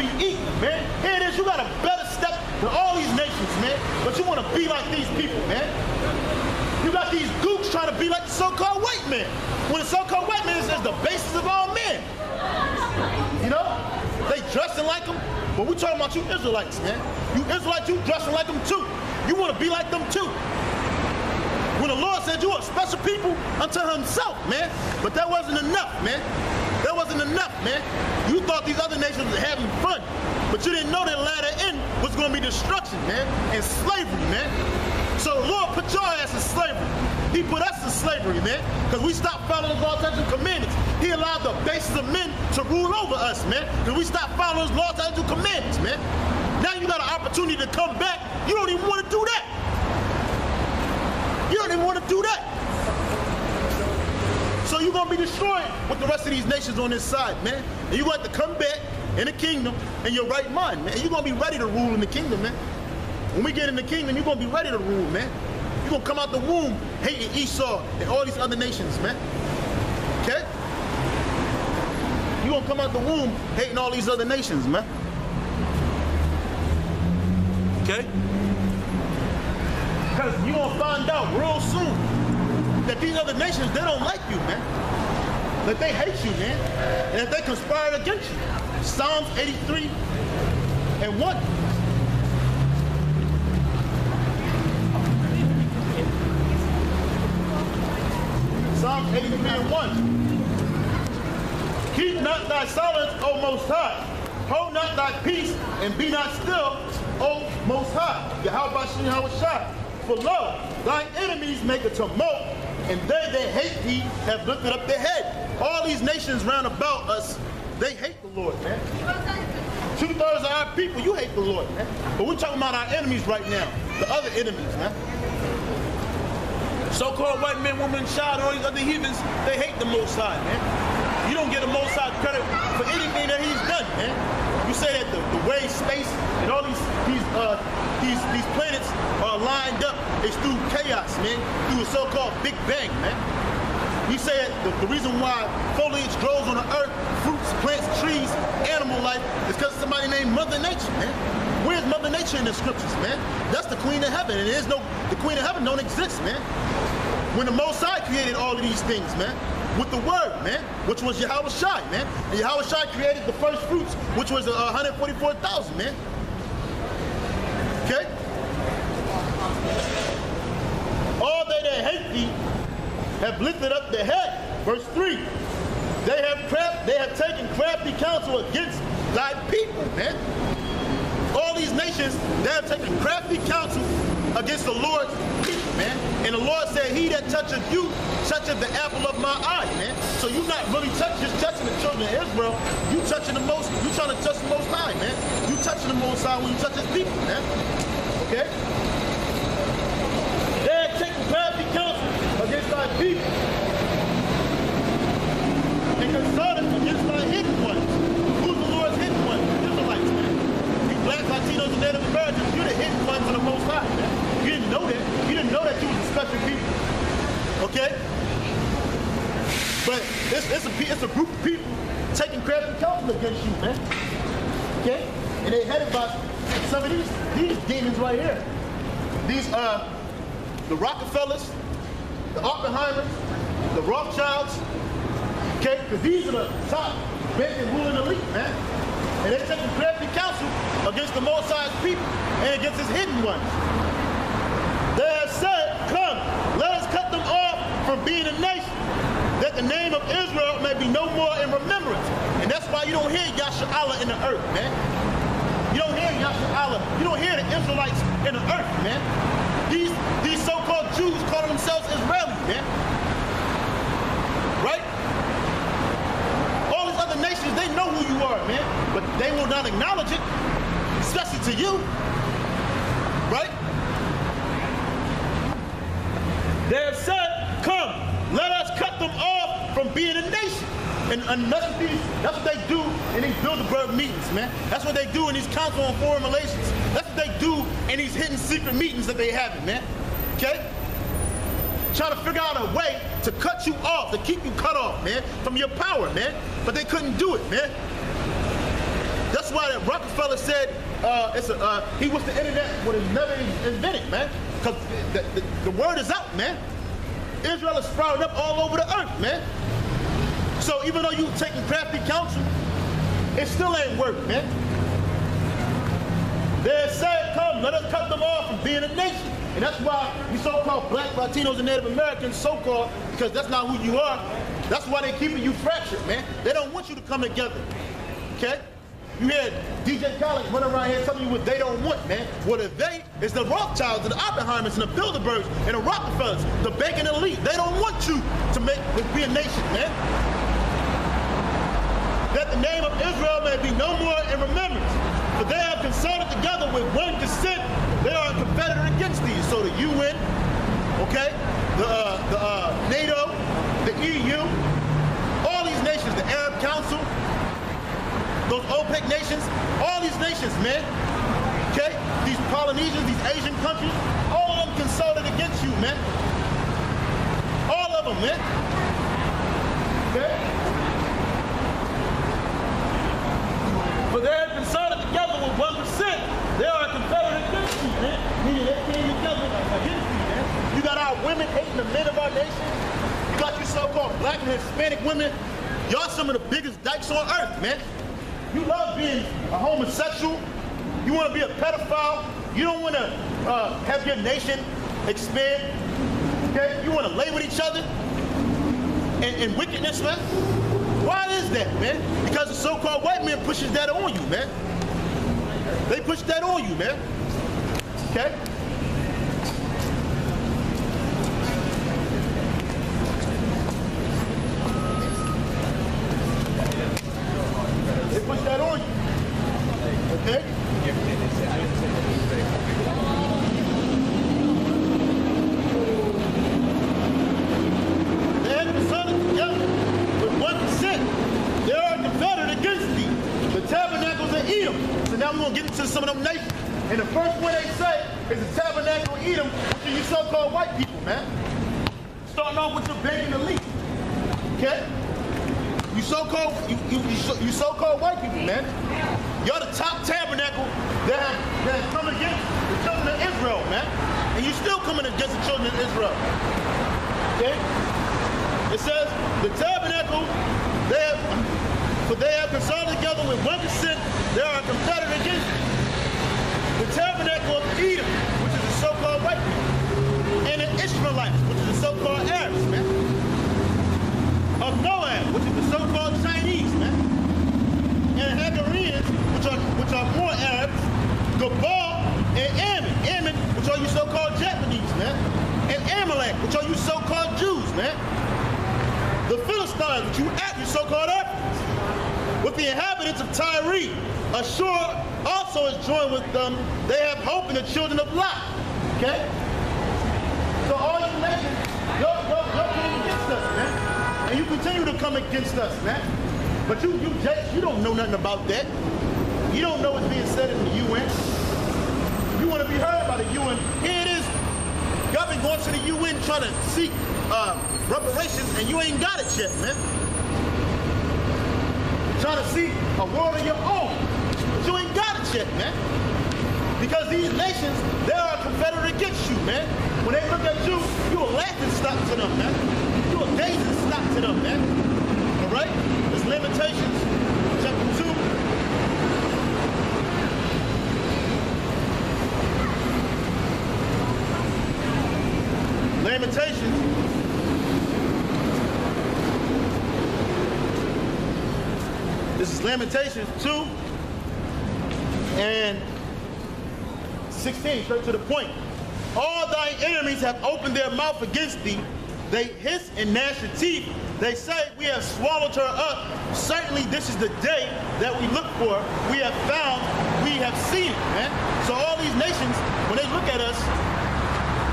be eaten, man. Here it is, you got a better step than all these nations, man. But you want to be like these people, man. You got these gooks trying to be like the so-called white man. When the so-called white man is the basis of all men. You know? They dressing like them, but we talking about you Israelites, man. You Israelites, you dressing like them too. You want to be like them too. When the Lord said you are special people unto himself, man. But that wasn't enough, man. That wasn't enough, man. You thought these other nations were having fun, but you didn't know that latter end was going to be destruction, man, and slavery, man. So the Lord put your ass in slavery. He put us in slavery, man, because we stopped following his laws, statutes, and commandments. He allowed the basis of men to rule over us, man, because we stopped following his laws, statutes, and commandments, man. Now you got an opportunity to come back. You don't even want to do that. You don't even want to do that. So you're going to be destroyed with the rest of these nations on this side, man. And you're going to have to come back in the kingdom in your right mind, man. And you're going to be ready to rule in the kingdom, man. When we get in the kingdom, you're going to be ready to rule, man. You're going to come out the womb hating Esau and all these other nations, man. Okay? You're going to come out the womb hating all these other nations, man. Okay? Because you're going to find out real soon that these other nations, they don't like you, man. That they hate you, man. And that they conspired against you. Psalms 83 and 1. Psalms 83 and 1. Keep not thy silence, O Most High. Hold not thy peace, and be not still, O Most High. Yahweh. For lo, thine enemies make a tumult, and they that hate thee have lifted up their head. All these nations round about us, they hate the Lord, man. 2/3 of our people, you hate the Lord, man. But we're talking about our enemies right now, the other enemies, man. So-called white men, women, child, all these other heathens, they hate the Most High, man. You don't get the Most High credit for anything that he's done, man. You say that the way space and all these planets are lined up is through chaos, man, through a so-called Big Bang, man. You say that the reason why foliage grows on the earth, fruits, plants, trees, animal life, is because somebody named Mother Nature, man. Where's Mother Nature in the scriptures, man? That's the Queen of Heaven, and the Queen of Heaven don't exist, man. When the Most High created all of these things, man, with the word, man, which was Yahweh, man. And Yahweh created the first fruits, which was 144,000, man. Okay? All they that hate thee have lifted up their head. Verse 3. They have taken crafty counsel against thy people, man. All these nations, they have taken crafty counsel against the Lord's people, man. And the Lord said, he that toucheth you, toucheth the apple of my eye, man. So you're not really just touching the children of Israel. You touching the most, you trying to touch the Most High, man. You touching the Most High when you touch his people, man. Okay? They have taken crafty counsel against thy people. And consulted against thy hidden ones. Who's the Lord's hidden ones? Israelites, man. You blacks, Latinos, and Native Americans, you're the hidden ones of the Most High, man. You didn't know that. You didn't know that you was a special people. Okay? But it's a group of people taking crafty counsel against you, man. Okay? And they headed by some of these demons right here. These the Rockefellers, the Oppenheimers, the Rothschilds. Okay? Because these are the top banking ruling elite, man. And they're taking crafty counsel against the Most High's people and against his hidden ones. They have said, come, let us cut them off from being a nation, that the name of Israel may be no more in remembrance. And that's why you don't hear Yahshua in the earth, man. You don't hear Yahshua. You don't hear the Israelites in the earth, man. These so-called Jews call themselves Israelis, man. Right? All these other nations, they know who you are, man. But they will not acknowledge it, especially to you. Right? They have said, come, let us cut them off from being a nation. And that's what they do in these Bilderberg meetings, man. That's what they do in these Council on Foreign Relations. That's what they do in these hidden secret meetings that they have, man. Okay? Trying to figure out a way to cut you off, to keep you cut off, man, from your power, man. But they couldn't do it, man. That's That's why Rockefeller said he was the internet would have never invented, man. Because the word is out, man. Israel is sprouting up all over the earth, man. So even though you're taking crafty counsel, it still ain't work, man. They said, come, let us cut them off from being a nation. And that's why you so-called black, Latinos, and Native Americans, so-called, because that's not who you are. That's why they're keeping you fractured, man. They don't want you to come together, okay? You hear DJ Khaled running around here telling you what they don't want, man. Well, the they is the Rothschilds and the Oppenheimers and the Bilderbergs and the Rockefellers, the banking elite. They don't want you to be a nation, man. That the name of Israel may be no more in remembrance. For they have consulted together with one consent. They are a competitor against these. So the UN, okay, the NATO, the EU, all these nations, the Arab Council, those OPEC nations, all these nations, man, okay? These Polynesians, these Asian countries, all of them consulted against you, man. All of them, man. Okay? For they have consulted together with 1%. They are a competitor against you, man. Meaning they came together against you, man. You got our women hating the men of our nation. You got your so-called black and Hispanic women. Y'all some of the biggest dykes on earth, man. You love being a homosexual. You want to be a pedophile. You don't want to have your nation expand. Okay? You want to lay with each other in wickedness, man. Why is that, man? Because the so-called white man pushes that on you, man. They push that on you, man. Okay? They push that on you. Okay? They have consulted together with 1%. They are confederate against thee. The tabernacles of Edom. So now we're going to get into some of them nations. And the first one they say is the tabernacle of Edom, which are you so-called white people, man. Starting off with your begging elite. Okay? You so-called white people, man. You're the top tabernacle that has come against the children of Israel, man. And you're still coming against the children of Israel. Okay? It says, the tabernacle, they have consulted together with 1%, they are a competitor against it. The tabernacle of Edom, which is the so-called white people. And the Israelites, which is the so-called Arabs, man. Of Moab, which is the so-called Chinese, man. And Hagareans, which are more Arabs, Gabal and Ammon, which are you so-called Japanese, man. And Amalek, which are you so-called Jews, man. The Philistines, which you so-called Africans. With the inhabitants of Tyre, Ashur also is joined with them. They have hope in the children of Lot. Okay? So all you nations, you're coming against us, man. And you continue to come against us, man. But you don't know nothing about that. You don't know what's being said in the UN. You want to be heard by the UN. Here it is. Y'all been going to the UN trying to seek reparations, and you ain't got it yet, man. Trying to seek a world of your own, but you ain't got it yet, man. Because these nations, they are a confederate against you, man. When they look at you, you're a laughing stock to them, man. You're a gazing stock to them, man. All right? There's Lamentations, chapter 2. Lamentations. This is Lamentations 2 and 16, straight to the point. All thy enemies have opened their mouth against thee. They hiss and gnash their teeth. They say, we have swallowed her up. Certainly this is the day that we look for. We have found, we have seen it, man. So all these nations, when they look at us,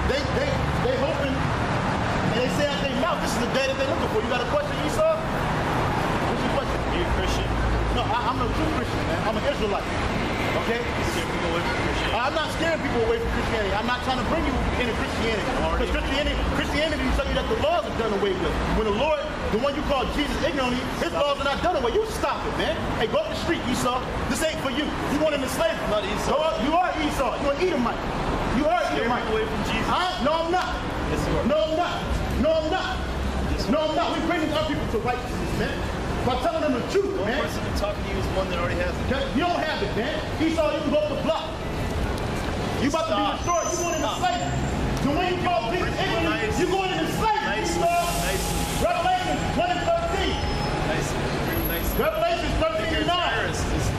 they hoping, and they say out their mouth, this is the day that they're looking for. You got a question, Esau? What's your question? Are you a Christian? No, I'm a true Christian, man. I'm an Israelite. Okay? Scaring people away from Christianity. I'm not scaring people away from Christianity. I'm not trying to bring you into Christianity. Because Christianity will tell you that the laws are done away with. When the Lord, the one you call Jesus ignorantly, his laws are not done away. You stop it, man. Hey, go up the street, Esau. This ain't for for you. You want him to slave you. Not Esau. You are Esau. You're an Edomite. You are an Edomite. Away from Jesus. No, I'm not. Yes, you are. No, I'm not. No, I'm not. No, I'm not. We're bringing our people to righteousness, man. By telling them the truth, The man. one person talking to you is one that already has it. Okay? You don't have it, man. Esau, you can go up the block. You about to be destroyed. You going into slavery. So when you call people ignorant, you're going into slavery, Esau. Revelation 1 and 13. Revelation 13 and 9.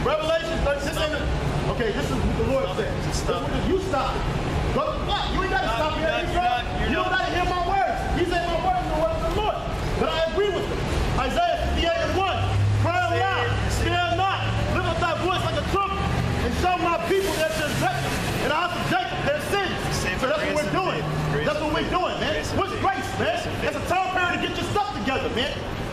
Revelation 13 and 9. Okay, this is what the Lord said. You stop it. Go to the block. You ain't got to stop here, Esau. You don't got to hear my words. He said my words are the words of the Lord. But I agree with him. Isaiah 58 and 1. Cry aloud. Fear not. Lift up thy voice like a trumpet. And show my people their transgressions. And I have to Jacob their sins. So that's what we're doing. That's what we're doing, man. What's grace, man? It's a time period to get your stuff together, man.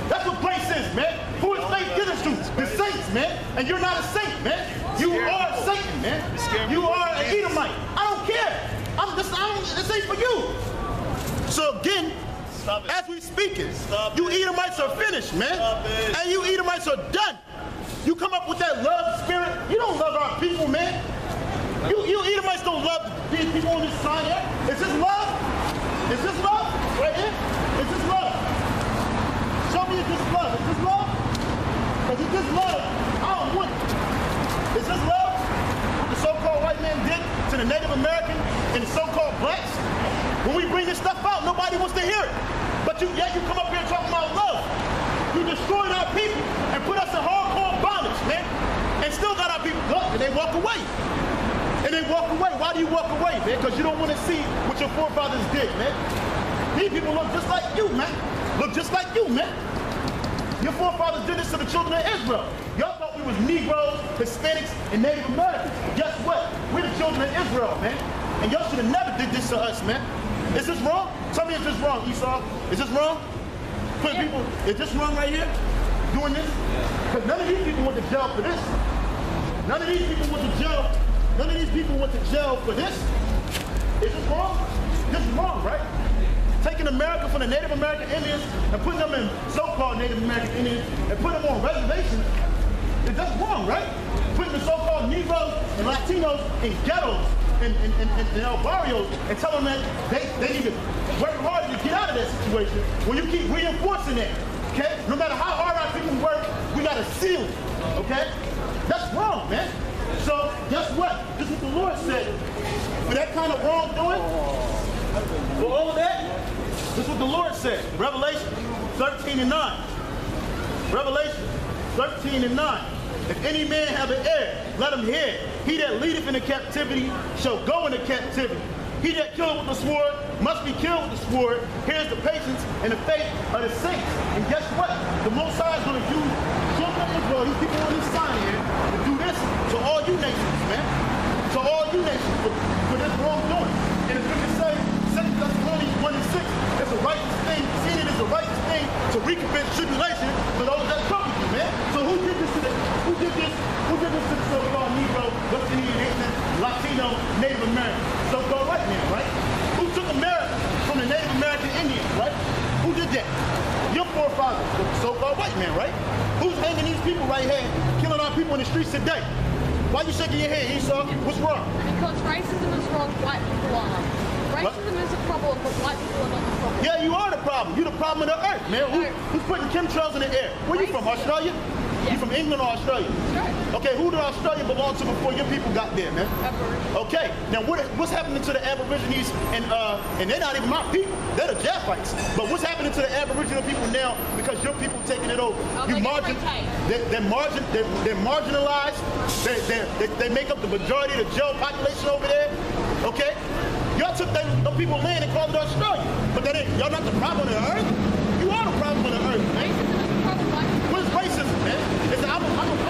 That's what grace is, man. Who is faith given to? The saints, man. And you're not a saint, man. You are Satan, man. You are an Edomite. I don't care. This ain't for you. So again, as we speaking, you Edomites are finished, man. And you Edomites are done. You come up with that love spirit. You don't love our people, man. You Edomites don't love these people on this sign here. Is this love? Is this love? Right here? Is this love? Show me if this is love. Is this love? Because if this love, I don't want it. Is this love? What the so-called white man did to the Native American and the so-called blacks? When we bring this stuff out, nobody wants to hear it. But you come up here talking about love. You destroyed our people and put us in hardcore bondage, man. And still got our people, look, and they walk away. And they walk away. Why do you walk away, man? Because you don't want to see what your forefathers did, man. These people look just like you, man. Look just like you, man. Your forefathers did this to the children of Israel. Y'all thought we was Negroes, Hispanics, and Native Americans. Guess what? We're the children of Israel, man. And y'all should have never did this to us, man. Is this wrong? Tell me if this wrong, Esau. Is this wrong? Putting people, is this wrong right here? Doing this? Because none of these people went to jail for this. None of these people went to jail. None of these people went to jail for this. Is this wrong? This is wrong, right? Taking America from the Native American Indians and putting them in so-called Native American Indians and putting them on reservations. Is that wrong, right? Putting the so-called Negroes and Latinos in ghettos and El Barrios and telling them that they need to work hard to get out of that situation when you keep reinforcing that, okay? No matter how hard our people work, we got to seal it, okay? That's wrong, man. So, guess what? This is what the Lord said. For that kind of wrongdoing, for all of that, this is what the Lord said. Revelation 13 and 9. Revelation 13 and 9. If any man have an ear, let him hear. He that leadeth into captivity shall go into captivity. He that killeth with the sword must be killed with the sword. Here's the patience and the faith of the saints. And guess what? The Most High is going to use children of Israel, these people on this sign here, to do this to all you nations, man. To all you nations for this wrongdoing. And if we can say, 2 Thessalonians 1 and 6, it's a righteous thing, seeing it is a righteous thing to recompense tribulation for those that trouble you, man. So who did this to the so-called Negro, West Indian, Asian, Latino, Native American, so-called white man, right? Who took America from the Native American Indians, right? Who did that? Your forefathers, the so-called white man, right? Who's hanging these people right here, killing our people in the streets today? Why you shaking your head, Esau? What's wrong? Because racism is wrong, white people are. Racism is a problem, but white people are not the problem. Yeah, you are the problem. You're the problem of the earth, man. Who's putting chemtrails in the air? Where you from, Australia? Yeah. You from England or Australia? Australia. Okay, who did Australia belong to before your people got there, man? Aborigines. Okay, now what's happening to the Aborigines and they're not even my people. They're the Japhites. But what's happening to the Aboriginal people now because your people taking it over? They're marginalized. They make up the majority of the jail population over there. Okay? Y'all took them people land and called it Australia. But y'all not the problem of the earth. You are the problem of the earth, man. Racism is a problem. What is racism, man? I'm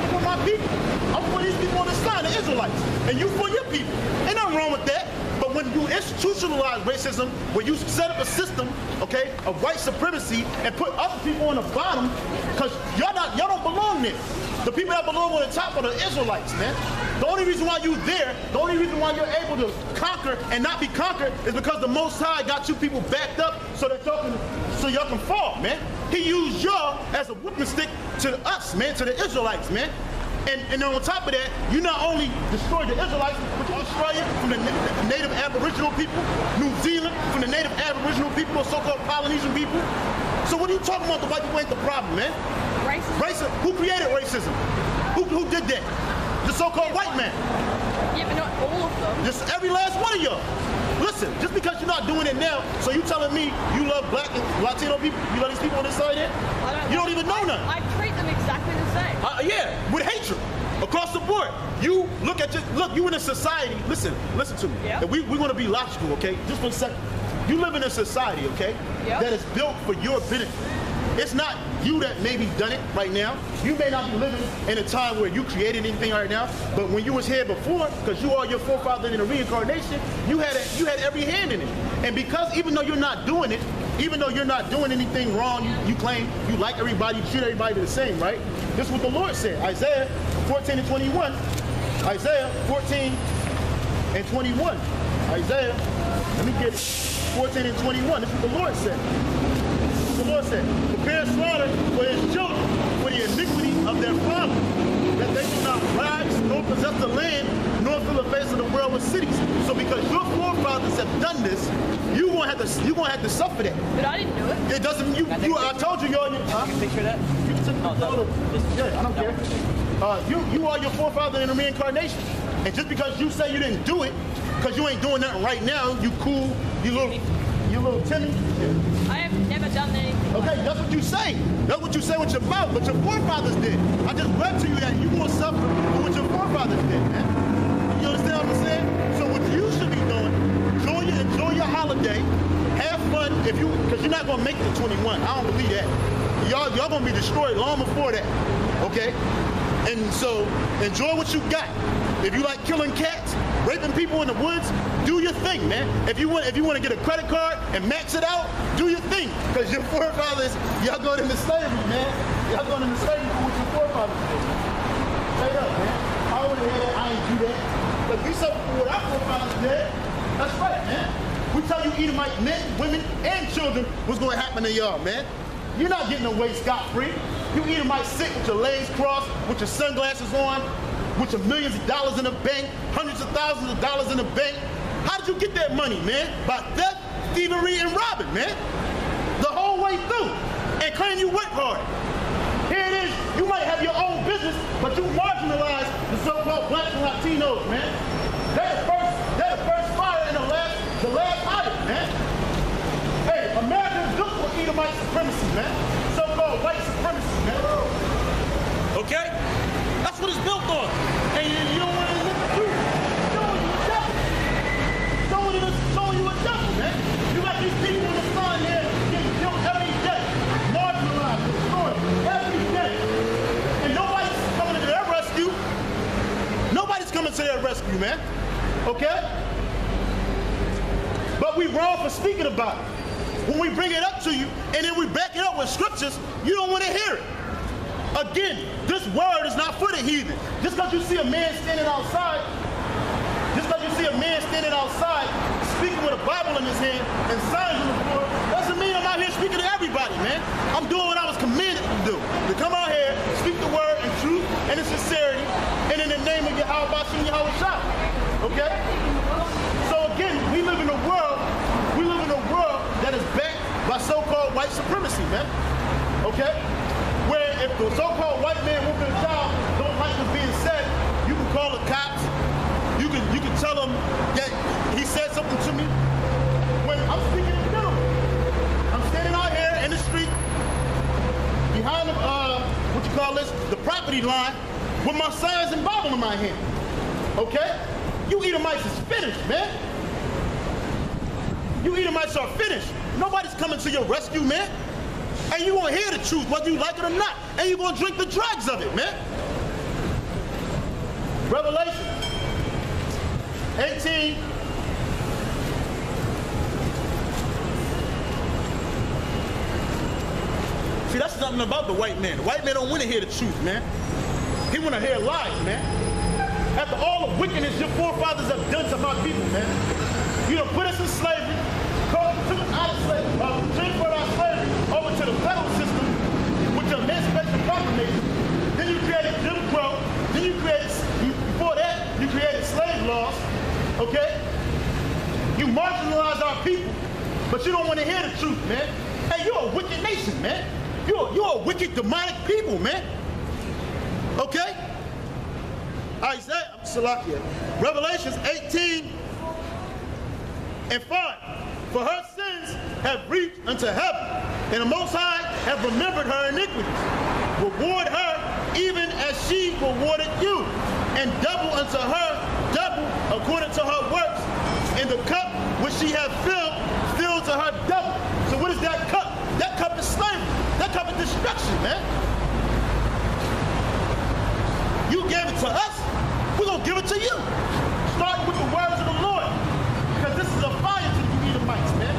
for my people. I'm for these people on the side, the Israelites. And you for your people. Ain't nothing wrong with that. But when you institutionalize racism, when you set up a system, okay, of white supremacy and put other people on the bottom, because y'all don't belong there. The people that belong on the top are the Israelites, man. The only reason why you're there, the only reason why you're able to conquer and not be conquered is because the Most High got you people backed up so that y'all can fall, man. He used y'all as a whipping stick to us, man, to the Israelites, man. And then on top of that, you not only destroyed the Israelites, but you Australia from the native Aboriginal people, New Zealand from the native Aboriginal people, or so-called Polynesian people. So what are you talking about? The white people ain't the problem, man. Racism. Who created racism? Who did that? The so-called white man. Yeah, but not all of them. Just every last one of y'all. Listen, just because you're not doing it now, so you telling me you love black and Latino people, you love these people on this side here? You don't even know none. I treat them exactly the same. Yeah, with hatred. Across the board. You look at you in a society, listen to me. Yep. We want to be logical, okay? Just for a second. You live in a society, okay, yep, that is built for your benefit. It's not you that maybe done it right now. You may not be living in a time where you created anything right now, but when you was here before, because you are your forefather in the reincarnation, you had every hand in it. And because even though you're not doing it, even though you're not doing anything wrong, you claim you like everybody, you treat everybody the same, right? This is what the Lord said. Isaiah 14 and 21. Isaiah 14 and 21. Isaiah, let me get it. 14 and 21. This is what the Lord said. The Lord said, prepare slaughter for his children, for the iniquity of their fathers, that they do not rise, nor possess the land, nor fill the face of the world with cities. So because your forefathers have done this, you're gonna have to suffer that. But I didn't do it. It doesn't. I told you, you're. Huh? Can you picture that? You can take yeah, I don't care. You are your forefather in the reincarnation, and just because you say you didn't do it, because you ain't doing nothing right now, you cool, you little Timmy. Yeah. I have never done anything. Okay, that's what you say. That's what you say with your mouth, but your forefathers did. I just read to you that you won't suffer for what your forefathers did, man. You understand what I'm saying? So what you should be doing, enjoy your holiday, have fun, because you're not gonna make it to 21. I don't believe that. Y'all gonna be destroyed long before that. Okay? And so enjoy what you got. If you like killing cats, raping people in the woods, do your thing, man. If you want to get a credit card and max it out, do your thing. Because your forefathers, y'all going into slavery, man. Y'all going into slavery for what your forefathers did. Straight up, man. I don't want to hear that. I ain't do that. But we suffer for what our forefathers did. That's right, man. We tell you Edomite men, women, and children what's going to happen to y'all, man. You're not getting away scot-free. You Edomites sit with your legs crossed, with your sunglasses on, with your millions of dollars in the bank, hundreds of thousands of dollars in the bank. How did you get that money, man? By theft, thievery, and robbing, man. The whole way through. And claim you work hard. Here it is, you might have your own business, but you marginalize the so-called blacks and Latinos, man. They're the first fire and the last item, man. Hey, America is built for Edomite supremacy, man. So-called white supremacy, man. Okay? That's what it's built on. And you don't want to admit the truth. Showing you a devil, man. You got these people in the sun here getting killed every day. Marginalized, destroyed, every day. And nobody's coming to their rescue. Nobody's coming to their rescue, man. Okay? But we wrong for speaking about it. When we bring it up to you, and then we back it up with scriptures, you don't want to hear it. Again, this word is not for the heathen. Just because you see a man standing outside, speaking with a Bible in his hand and signs on the floor, doesn't mean I'm out here speaking to everybody, man. I'm doing what I was commanded to do. To come out here, speak the word in truth and in sincerity, and in the name of Yahweh Bashim Yahweh Shah. Okay? So again, we live in a world that is backed by so-called white supremacy, man. Okay? Where if the so-called white man whooping a child don't like what's being said, you can call the cops. You can tell them that he said something to me. When I'm speaking to gentlemen, I'm standing out here in the street behind the property line with my signs and Bible in my hand. Okay? You Edomites is finished, man. You Edomites are finished. Nobody's coming to your rescue, man. And you gonna hear the truth, whether you like it or not. And you gonna drink the dregs of it, man. Revelation 18. See, that's something about the white man. The white man don't want to hear the truth, man. He want to hear lies, man. After all the wickedness your forefathers have done to my people, man. You done put us in slavery, took us out of slavery, transferred our slavery over to the federal system with your Emancipation Proclamation. Then you created Jim Crow, Then you created, before that, you created slave laws, okay? You marginalize our people, but you don't want to hear the truth, man. Hey, you're a wicked nation, man. You're a wicked, demonic people, man. Okay? Isaiah, Salakia. Revelations 18 and 5. For her sins have reached unto heaven, and the Most High have remembered her iniquities. Reward her even as she rewarded you, and double unto her, double according to her works. And the cup which she hath filled, fill to her double. So what is that cup? That cup is slavery. That cup is destruction, man. You gave it to us, we're going to give it to you. Start with the words of the Lord, because this is a fire to you Edomites, man.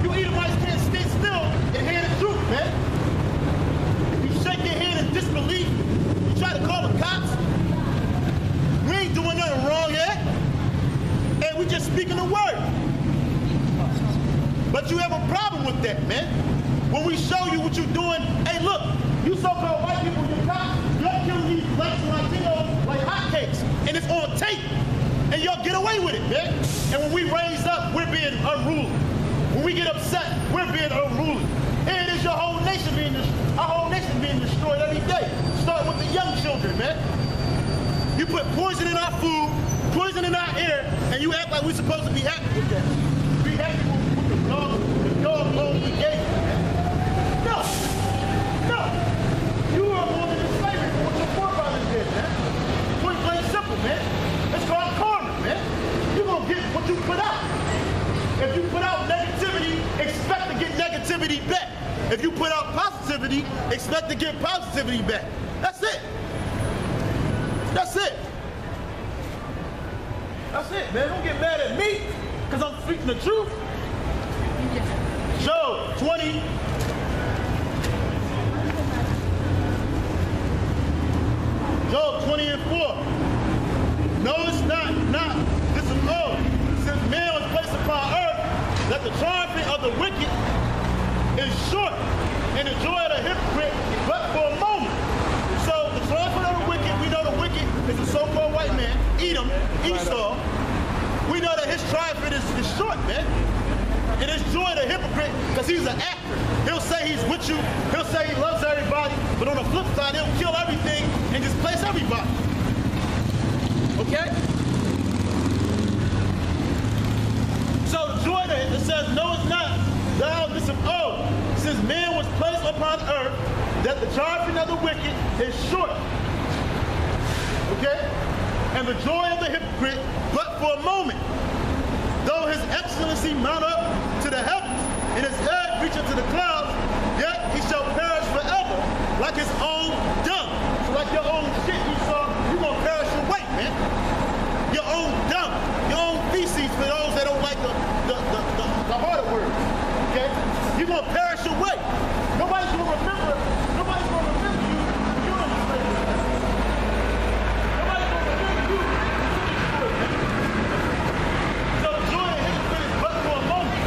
You Edomites can't stay still and hear the truth, man. You shake your head in disbelief. You try to call the cops. We ain't doing nothing wrong here. And we just speaking the word. But you have a problem with that, man. When we show you what you're doing, hey, look, you so-called white people, you're cops, you're killing these blacks and Latinos like hotcakes, and it's on tape, and y'all get away with it, man. And when we raise up, we're being unruly. When we get upset, we're being unruly. And it is your whole nation our whole nation being destroyed every day. Start with the young children, man. You put poison in our food, poison in our air, and you act like we're supposed to be happy with that. Be happy with the dog bone we gave you, man. No. You are more than slavery for what your forefathers did, man. Point blank simple, man. It's called karma, man. You're going to get what you put out. If you put out negativity, expect to get negativity back. If you put out positivity, expect to get positivity back. That's it. That's it. That's it, man. Don't get mad at me because I'm speaking the truth. Job 20. Job 20 and 4. No, it's not. This is old. Since man was placed upon earth, that the triumphing of the wicked is short, and the joy of the hypocrite but for a moment. So the triumphant of the wicked, we know the wicked is the so-called white man, Edom, Esau. We know that his triumphant is short, man. And his joy of the hypocrite, because he's an actor. He'll say he's with you, he'll say he loves everybody, but on the flip side, he'll kill everything and displace everybody. Okay? So the joy that it says, no, it's not. Thou this of old, since man was placed upon earth, that the triumphing of the wicked is short. Okay? And the joy of the hypocrite, but for a moment. Though his excellency mount up to the heavens, and his head reach into the clouds, yet he shall perish forever, like his own dung. So like your own shit you saw, you're gonna perish away, man. Your own dung, your own feces for those that don't like the harder words. Okay? You're gonna perish away. Nobody's gonna remember you when you're in the slave. Nobody's gonna remember you. So the joy of his is but for a moment.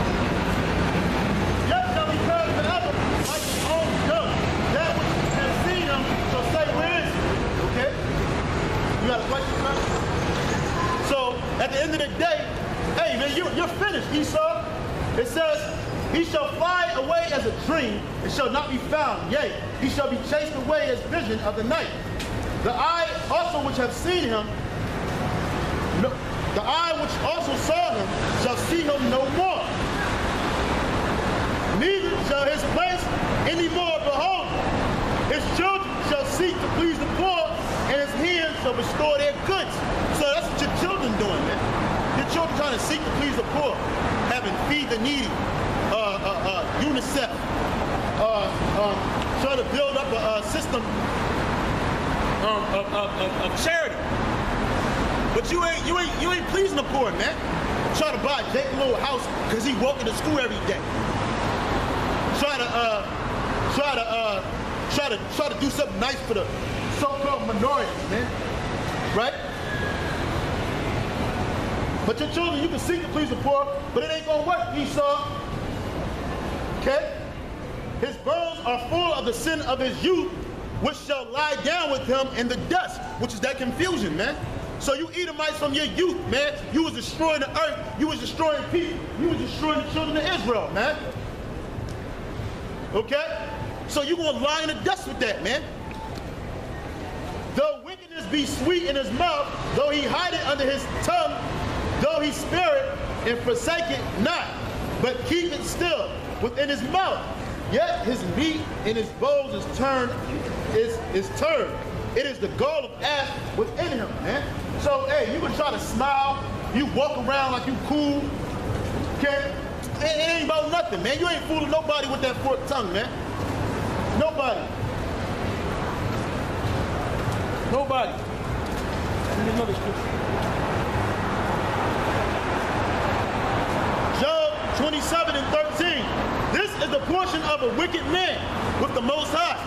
Yet shall he perish forever, like his own dung. That which has seen him shall say, where is he? Okay? You got a question, man? So at the end of the day, hey man, you're finished, Esau. It says, he shall fly away as a dream, and shall not be found. Yea, he shall be chased away as vision of the night. The eye also which have seen him, the eye which also saw him, shall see him no more. Neither shall his place any more behold him. His children shall seek to please the poor, and his hands shall restore their goods. So that's what your children doing, man. Your children trying to seek to please the poor, having feed the needy, UNICEF, trying to build up a system of charity. But you ain't pleasing the poor, man. Try to buy Jake a little house because he walking to school every day. Try to do something nice for the so-called minorities, man. Right? But your children, you can seek to please the poor, but it ain't gonna work, Esau. Okay? His bones are full of the sin of his youth, which shall lie down with him in the dust, which is that confusion, man. So you Edomites from your youth, man, you was destroying the earth, you was destroying people, you was destroying the children of Israel, man. Okay? So you gonna lie in the dust with that, man. Though wickedness be sweet in his mouth, though he hide it under his tongue, though he spare it and forsake it not, but keep it still within his mouth. Yet his meat in his bowls is turned. It is the gall of ash within him, man. So, hey, you can try to smile, you walk around like you cool, okay? It ain't about nothing, man. You ain't fooling nobody with that forked tongue, man. Nobody. Nobody. Let another scripture. Job 27 and 13. This is the portion of a wicked man with the Most High,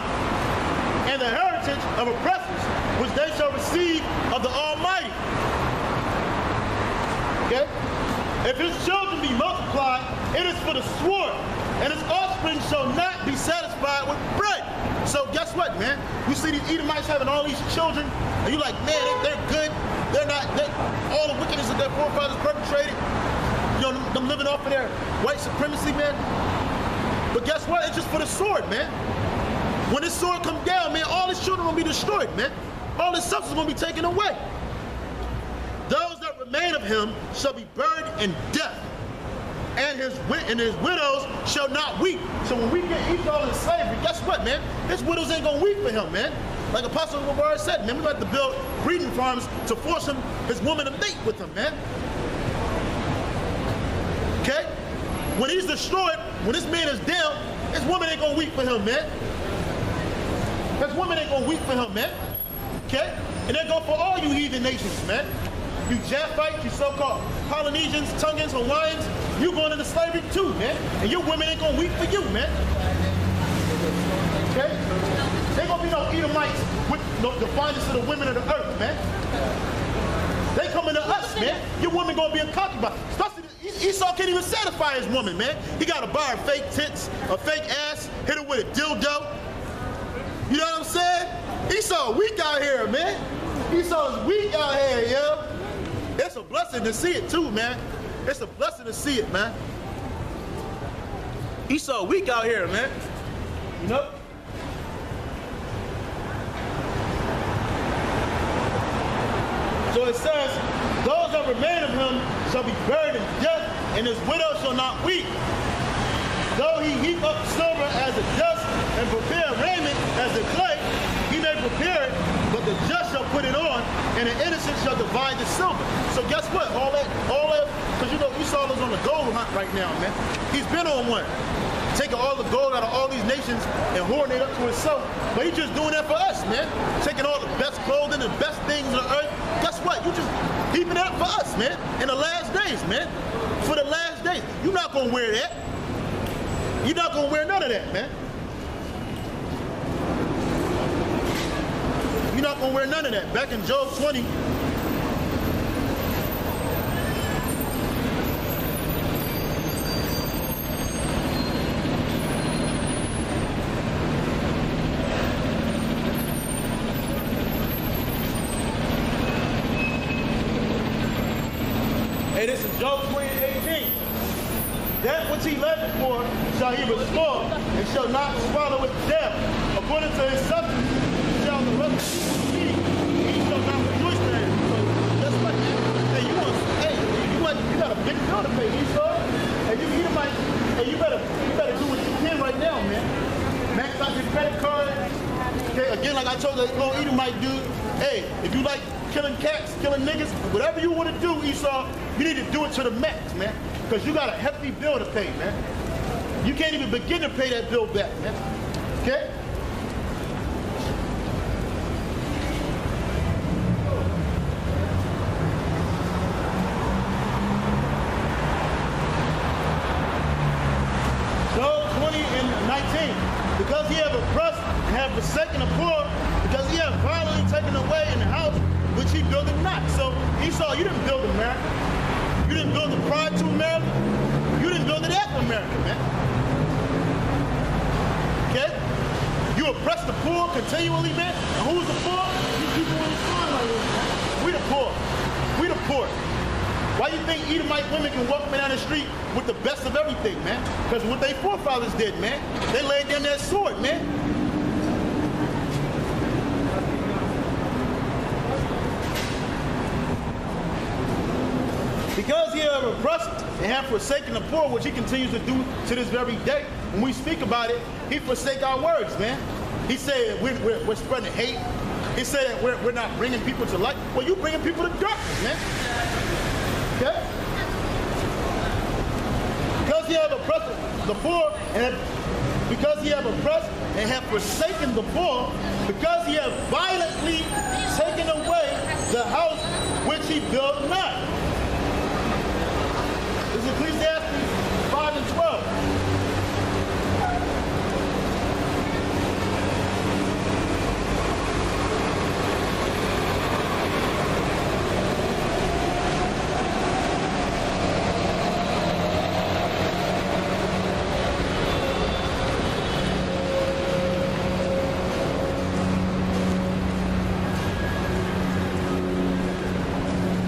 and the heritage of oppressors, which they shall receive of the Almighty. Okay? If his children be multiplied, it is for the sword, and his offspring shall not be satisfied with bread. So guess what, man? You see these Edomites having all these children, and you're like, man, they're good. They're not, all the wickedness that their forefathers perpetrated, you know, them living off of their white supremacy, man. But guess what? It's just for the sword, man. When this sword comes down, man, all his children will be destroyed, man. All his substance will be taken away. Those that remain of him shall be buried in death, and his widows shall not weep. So when we get Esau in slavery, guess what, man? His widows ain't gonna weep for him, man. Like Apostle Mubarak said, man, we got to build breeding farms to force him, his woman, to mate with him, man. Okay? When he's destroyed, when this man is down, his woman ain't gonna weep for him, man. His woman ain't gonna weep for him, man. Okay? And that go for all you heathen nations, man. You Japhites, you so-called Polynesians, Tongans, Hawaiians, you going into slavery too, man. And your women ain't gonna weep for you, man. Okay? They gonna be no Edomites with the finest of the women of the earth, man. They coming to us, man. Your woman gonna be a concubine. Esau can't even satisfy his woman, man. He gotta buy her fake tits, a fake ass, hit her with a dildo. You know what I'm saying? Esau weak out here, man. Esau's weak out here, yo. It's a blessing to see it too, man. It's a blessing to see it, man. Esau weak out here, man. You know? So it says, those that remain of him shall be buried in death, and his widow shall not weep. Though he heap up silver as the dust and prepare raiment as the clay, he may prepare it, but the just shall put it on, and the innocent shall divide the silver. So guess what? All that, because you know Esau is on the gold hunt right now, man. He's been on one. Taking all the gold out of all these nations and hoarding it up to himself. But he's just doing that for us, man. Taking all the best clothing, the best things on the earth. Guess what? You just heaping it up for us, man. In the last days, man. For the last days. You're not going to wear that. You're not going to wear none of that, man. You're not going to wear none of that. Back in Job 20, hey, this is Job 20:18. That which he left before shall he restore, and shall not swallow it down. According to his substance shall the rest of the people eat. He shall not rejoice therein. So that's what, hey, you got a big bill to pay, Esau. Hey, you Edomites, hey, you better do what you can right now, man. Max out your credit card. Okay, again, like I told the little Edomite dude, hey, if you like killing cats, killing niggas, whatever you want to do, Esau, you need to do it to the max, man. Because you got a hefty bill to pay, man. You can't even begin to pay that bill back, man. Okay? Job 20:19. Because he have oppressed and have forsaken the poor, because he have violently taken away in the house which he builded not. So Esau, you didn't build America. You didn't build the pride to America. You didn't build it after America, man. Okay? You oppress the poor continually, man. And who's the poor? These people in the sun like this, man. We the poor. We the poor. Why you think Edomite women can walk down the street with the best of everything, man? Because what their forefathers did, man. They laid down that sword, man. Because he have oppressed and have forsaken the poor, which he continues to do to this very day, when we speak about it, he forsake our words, man. He said we're spreading hate. He said that we're not bringing people to light. Well, you bringing people to darkness, man. Okay? Because he have oppressed the poor, and because he have oppressed and have forsaken the poor, because he have violently taken away the house which he built not. This is Ecclesiastes 5 and 12.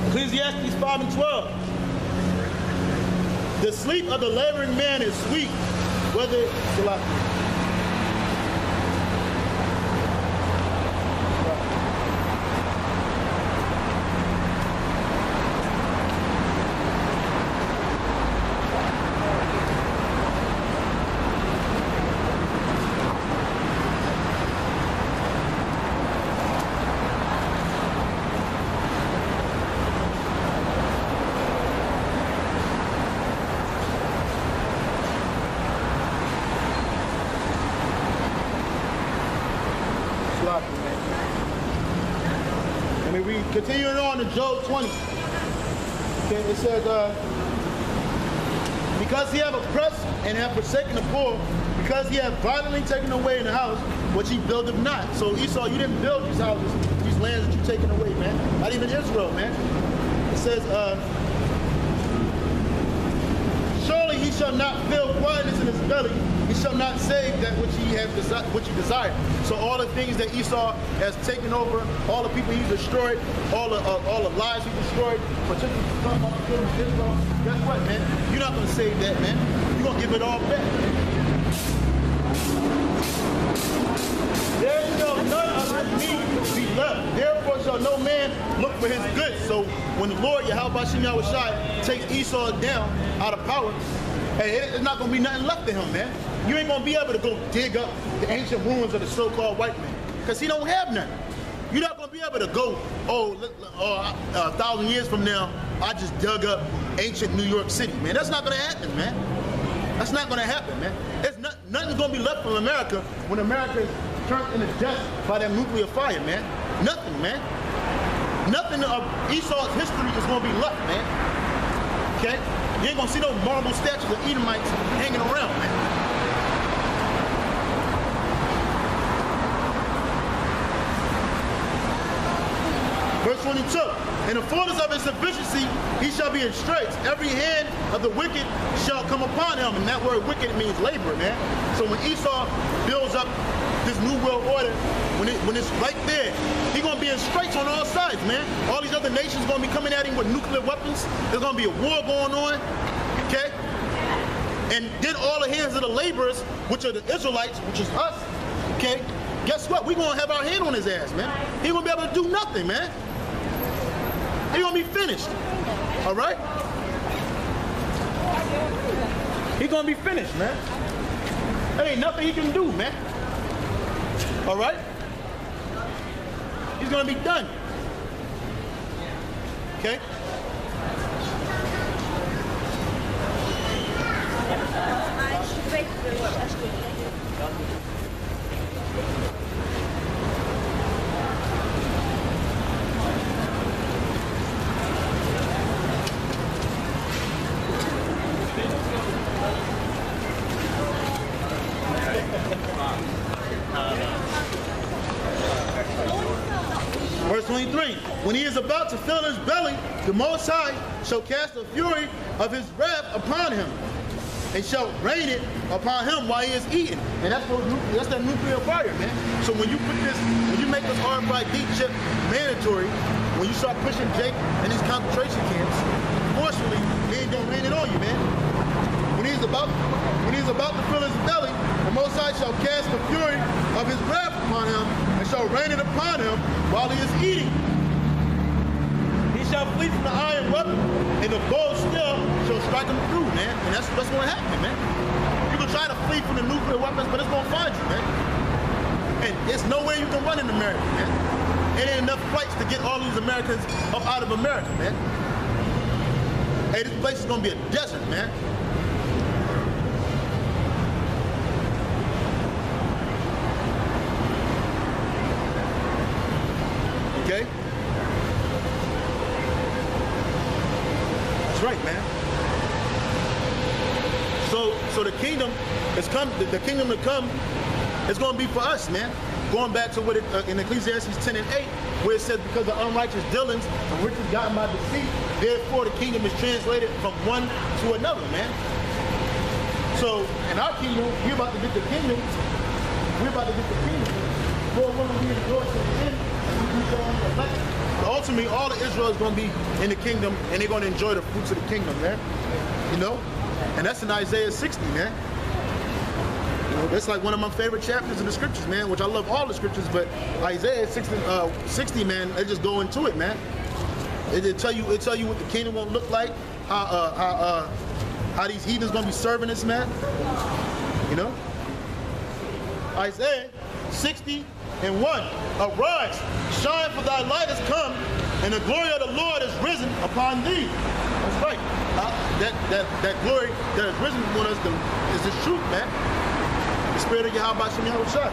Ecclesiastes 5 and 12. The sleep of the laboring man is sweet, whether continuing on to Job 20. Okay, it says, because he have oppressed and have forsaken the poor, because he have violently taken away in the house which he buildeth not. So Esau, you didn't build these houses, these lands that you've taken away, man. Not even Israel, man. It says, surely he shall not fill quietness in his belly. He shall not save that which he desired. So all the things that Esau has taken over, all the people he's destroyed, all the lives he destroyed, particularly from Israel, guess what, man? You're not going to save that, man. You're going to give it all back. There shall none of his meat be left. Therefore shall no man look for his goods. So when the Lord, Yahweh Gmshawaii, takes Esau down out of power, hey, it's not going to be nothing left to him, man. You ain't going to be able to go dig up the ancient ruins of the so-called white man, because he don't have nothing. You're not going to be able to go, 1,000 years from now, I just dug up ancient New York City, man. That's not going to happen, man. That's not going to happen, man. Nothing's going to be left from America when America is turned into dust by that nuclear fire, man. Nothing, man. Nothing of Esau's history is going to be left, man. Okay? You ain't going to see those marble statues of Edomites hanging around, man. Verse 22, in the fullness of his sufficiency, he shall be in straits. Every hand of the wicked shall come upon him. And that word wicked means labor, man. So when Esau builds up this new world order, when it's right there, he's going to be in straits on all sides, man. All these other nations going to be coming at him with nuclear weapons. There's going to be a war going on, okay? And then all the hands of the laborers, which are the Israelites, which is us, okay? Guess what? We're going to have our hand on his ass, man. He won't be able to do nothing, man. He's going to be finished, all right? He's going to be finished, man. There ain't nothing he can do, man. All right? He's going to be done. Okay? Verse 23, when he is about to fill his belly, the Most High shall cast the fury of his wrath upon him. and shall rain it upon him while he is eating. And that's that nuclear fire, man. So when you make this RFID chip mandatory, when you start pushing Jake in these concentration camps, fortunately, he ain't gonna rain it on you, man. When he's about to fill his belly, the Most High shall cast the fury of his wrath upon him, and shall rain it upon him while he is eating. He shall flee from the iron weapon, and the bow still shall strike him through, man. And that's what's gonna happen, man. You can try to flee from the nuclear weapons, but it's gonna find you, man. And there's no way you can run in America, man. It ain't enough flights to get all these Americans up out of America, man. Hey, this place is gonna be a desert, man. Okay? That's right, man. So the kingdom is come. The kingdom to come is going to be for us, man. Going back to what it, in Ecclesiastes 10 and 8, where it says, because of unrighteous dealings and riches gotten by deceit, therefore the kingdom is translated from one to another, man. So in our kingdom, we're about to get the kingdom. We're about to get the kingdom. Lord willing, we enjoy to the end. Ultimately, all of Israel is going to be in the kingdom, and they're going to enjoy the fruits of the kingdom, man. You know? And that's in Isaiah 60, man. You know, that's like one of my favorite chapters of the scriptures, man, which I love all the scriptures, but Isaiah 60, man, they just go into it, man. It'll tell you what the kingdom will look like, how these heathens going to be serving us, man. You know? Isaiah 60 and 1. Arise, shine, for thy light has come, and the glory of the Lord is risen upon thee. That's right. That glory that is risen upon us is the truth, man. The spirit of Yahweh Shem Yahushua.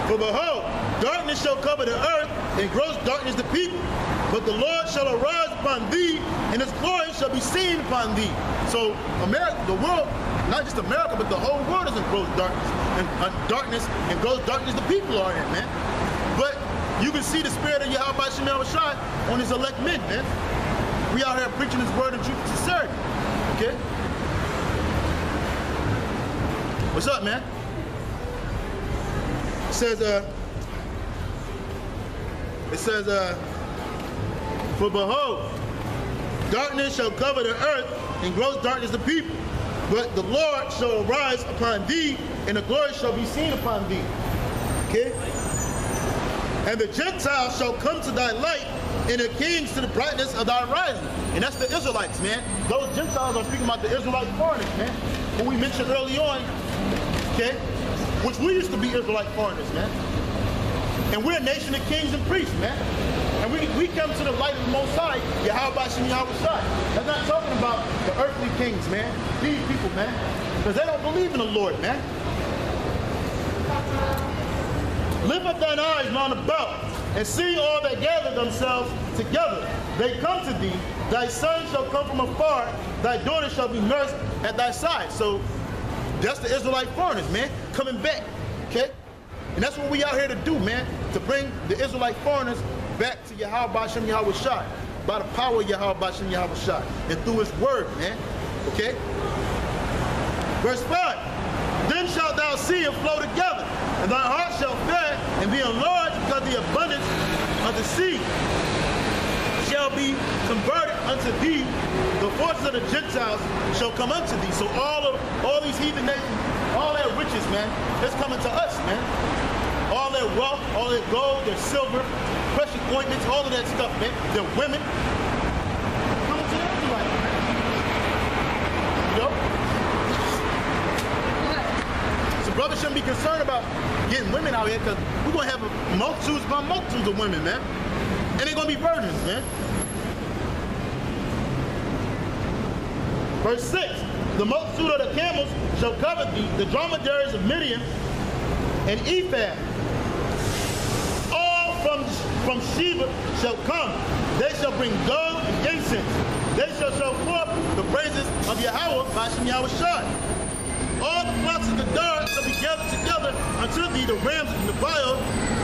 For behold, darkness shall cover the earth, and gross darkness the people. But the Lord shall arise upon thee, and his glory shall be seen upon thee. So America, the world, not just America, but the whole world is in gross darkness. And gross darkness the people are in, man. But you can see the spirit of Yahweh Shem Yahushua on his elect men, man. We out here preaching his word in truth and sincerity. Okay? What's up, man? It says, for behold, darkness shall cover the earth, and gross darkness the people. But the Lord shall arise upon thee, and the glory shall be seen upon thee. Okay? And the Gentiles shall come to thy light, and the kings to the brightness of thy rising. And that's the Israelites, man. Those Gentiles are speaking about the Israelite foreigners, man, who we mentioned early on, okay? Which we used to be Israelite foreigners, man. And we're a nation of kings and priests, man. And we come to the light of the Most High, Yahweh Shem Yahushua. That's not talking about the earthly kings, man. These people, man. Because they don't believe in the Lord, man. Lift up thine eyes round about, and see all that gather themselves together. They come to thee. Thy son shall come from afar. Thy daughter shall be nursed at thy side. So that's the Israelite foreigners, man, coming back, okay? And that's what we out here to do, man, to bring the Israelite foreigners back to Yahweh Shem Yahushua by the power of Yahweh Shem Yahushua and through his word, man, okay? Verse 5, then shalt thou see and flow together, and thy heart shall fear and be enlarged, because the abundance of the sea shall be converted unto thee. The forces of the Gentiles shall come unto thee. So all these heathen nations, all their riches, man, it's coming to us, man. All their wealth, all their gold, their silver, precious ointments, all of that stuff, man. Their women, coming to the Israelites, man. You know? So brothers shouldn't be concerned about getting women out here, because we're going to have multitudes upon multitudes of women, man. And they're going to be virgins, man. Verse 6, the multitude of the camels shall cover thee, the dromedaries of Midian and Ephah. All from Sheba shall come. They shall bring gold and incense. They shall show forth the praises of Yahweh by Shem Yahushua. All the flocks of the dart shall be gathered together unto thee. The rams and the Baal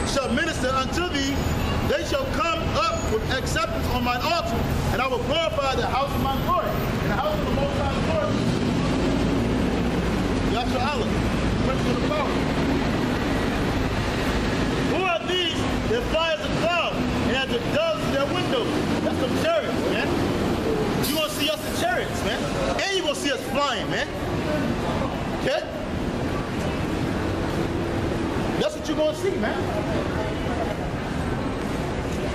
shall minister unto thee. They shall come up with acceptance on mine altar, and I will glorify the house of my glory, and the house of the Most High's glory. Yasha Prince of the power. Who are these that fly as a cloud, and as the doves in their windows? That's some chariots, man. You're going to see us in chariots, man. And you're going to see us flying, man. Okay? That's what you're going to see, man.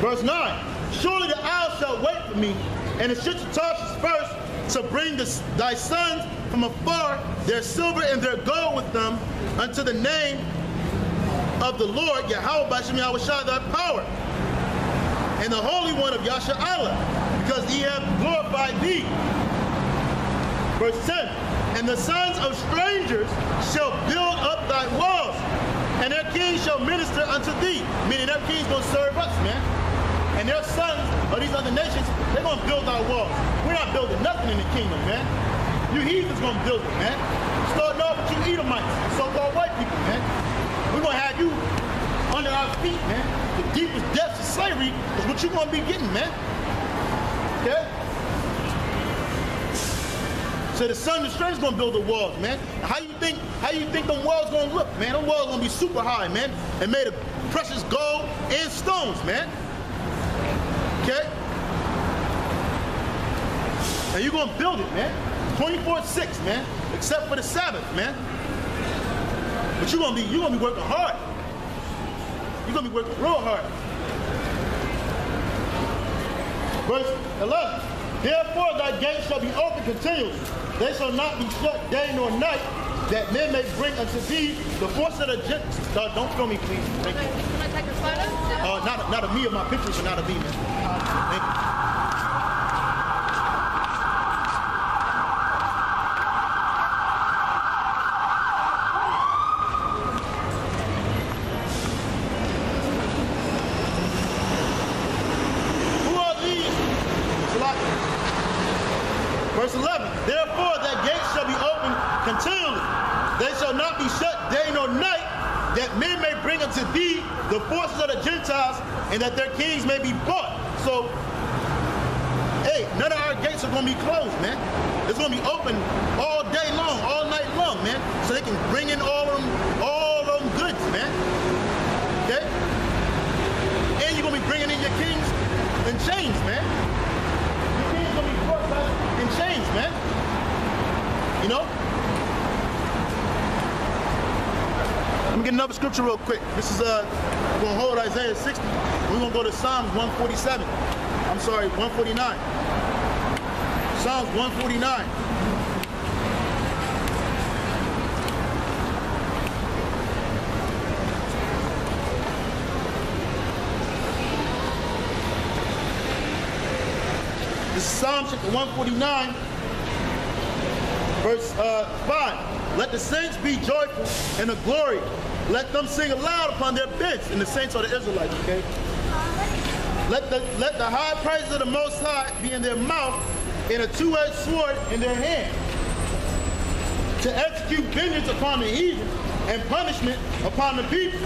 Verse 9. Surely the isles shall wait for me, and the ships of Tarshish first, to bring thy sons from afar, their silver and their gold with them, unto the name of the Lord, Yahweh by Shem Yahweh Shai, thy power, and the Holy One of Yasha Allah, because he hath glorified thee. Verse 10. And the sons of strangers shall build up thy walls, and their kings shall minister unto thee. Meaning their kings going to serve us, man. And their sons of these other nations, they're going to build our walls. We're not building nothing in the kingdom, man. You heathens going to build it, man. Starting off with you Edomites, so-called white people, man. We're going to have you under our feet, man. The deepest depths of slavery is what you're going to be getting, man. Okay? So the son of strangers going to build the walls, man. How you think them walls going to look, man? Them walls going to be super high, man, and made of precious gold and stones, man. Okay? And you're going to build it, man. 24/6, man, except for the Sabbath, man. But you're going to be working hard. You're going to be working real hard. Verse 11. Therefore thy gates shall be open continually. They shall not be shut day nor night, that men may bring unto thee the force of the Gentiles. Don't film me, please. Thank you. Can I take a photo? Not of me or my pictures, but not of me, man. Thank you. Verse 11, therefore thy gates shall be open continually. They shall not be shut day nor night, that men may bring unto thee the forces of the Gentiles, and that their kings may be bought. So, hey, none of our gates are going to be closed, man. It's going to be open all day long, all night long, man, so they can bring in all them goods, man. Okay? And you're going to be bringing in your kings in chains, man. Your kings going to be brought back in chains, man. You know? Let me get another scripture real quick. This is we're going to hold Isaiah 60. We're going to go to Psalms 147. I'm sorry, 149. Psalms 149. This is Psalm chapter 149, verse 5. Let the saints be joyful in the glory. Let them sing aloud upon their beds. And the saints are the Israelites, okay? Let the high praises of the Most High be in their mouth, and a two-edged sword in their hand, to execute vengeance upon the heathen and punishment upon the people,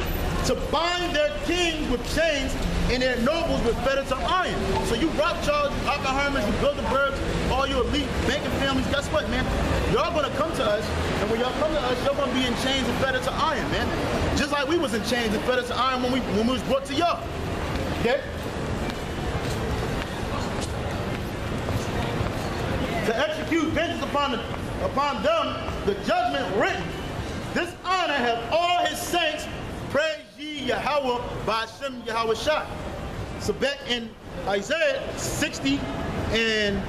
to bind their kings with chains and their nobles with fetters of iron. So you Rothschilds, Oppenheimers, you Bilderbergs, all you elite banking families, guess what, man? Y'all gonna come to us, and when y'all come to us, y'all gonna be in chains and fetters of iron, man. Just like we was in chains and fetters of iron when we was brought to y'all. Okay? To execute vengeance upon them, the judgment written. This honor have all his saints. Praise ye Yahweh by Shem Yahweh Shai. So back in Isaiah 60 and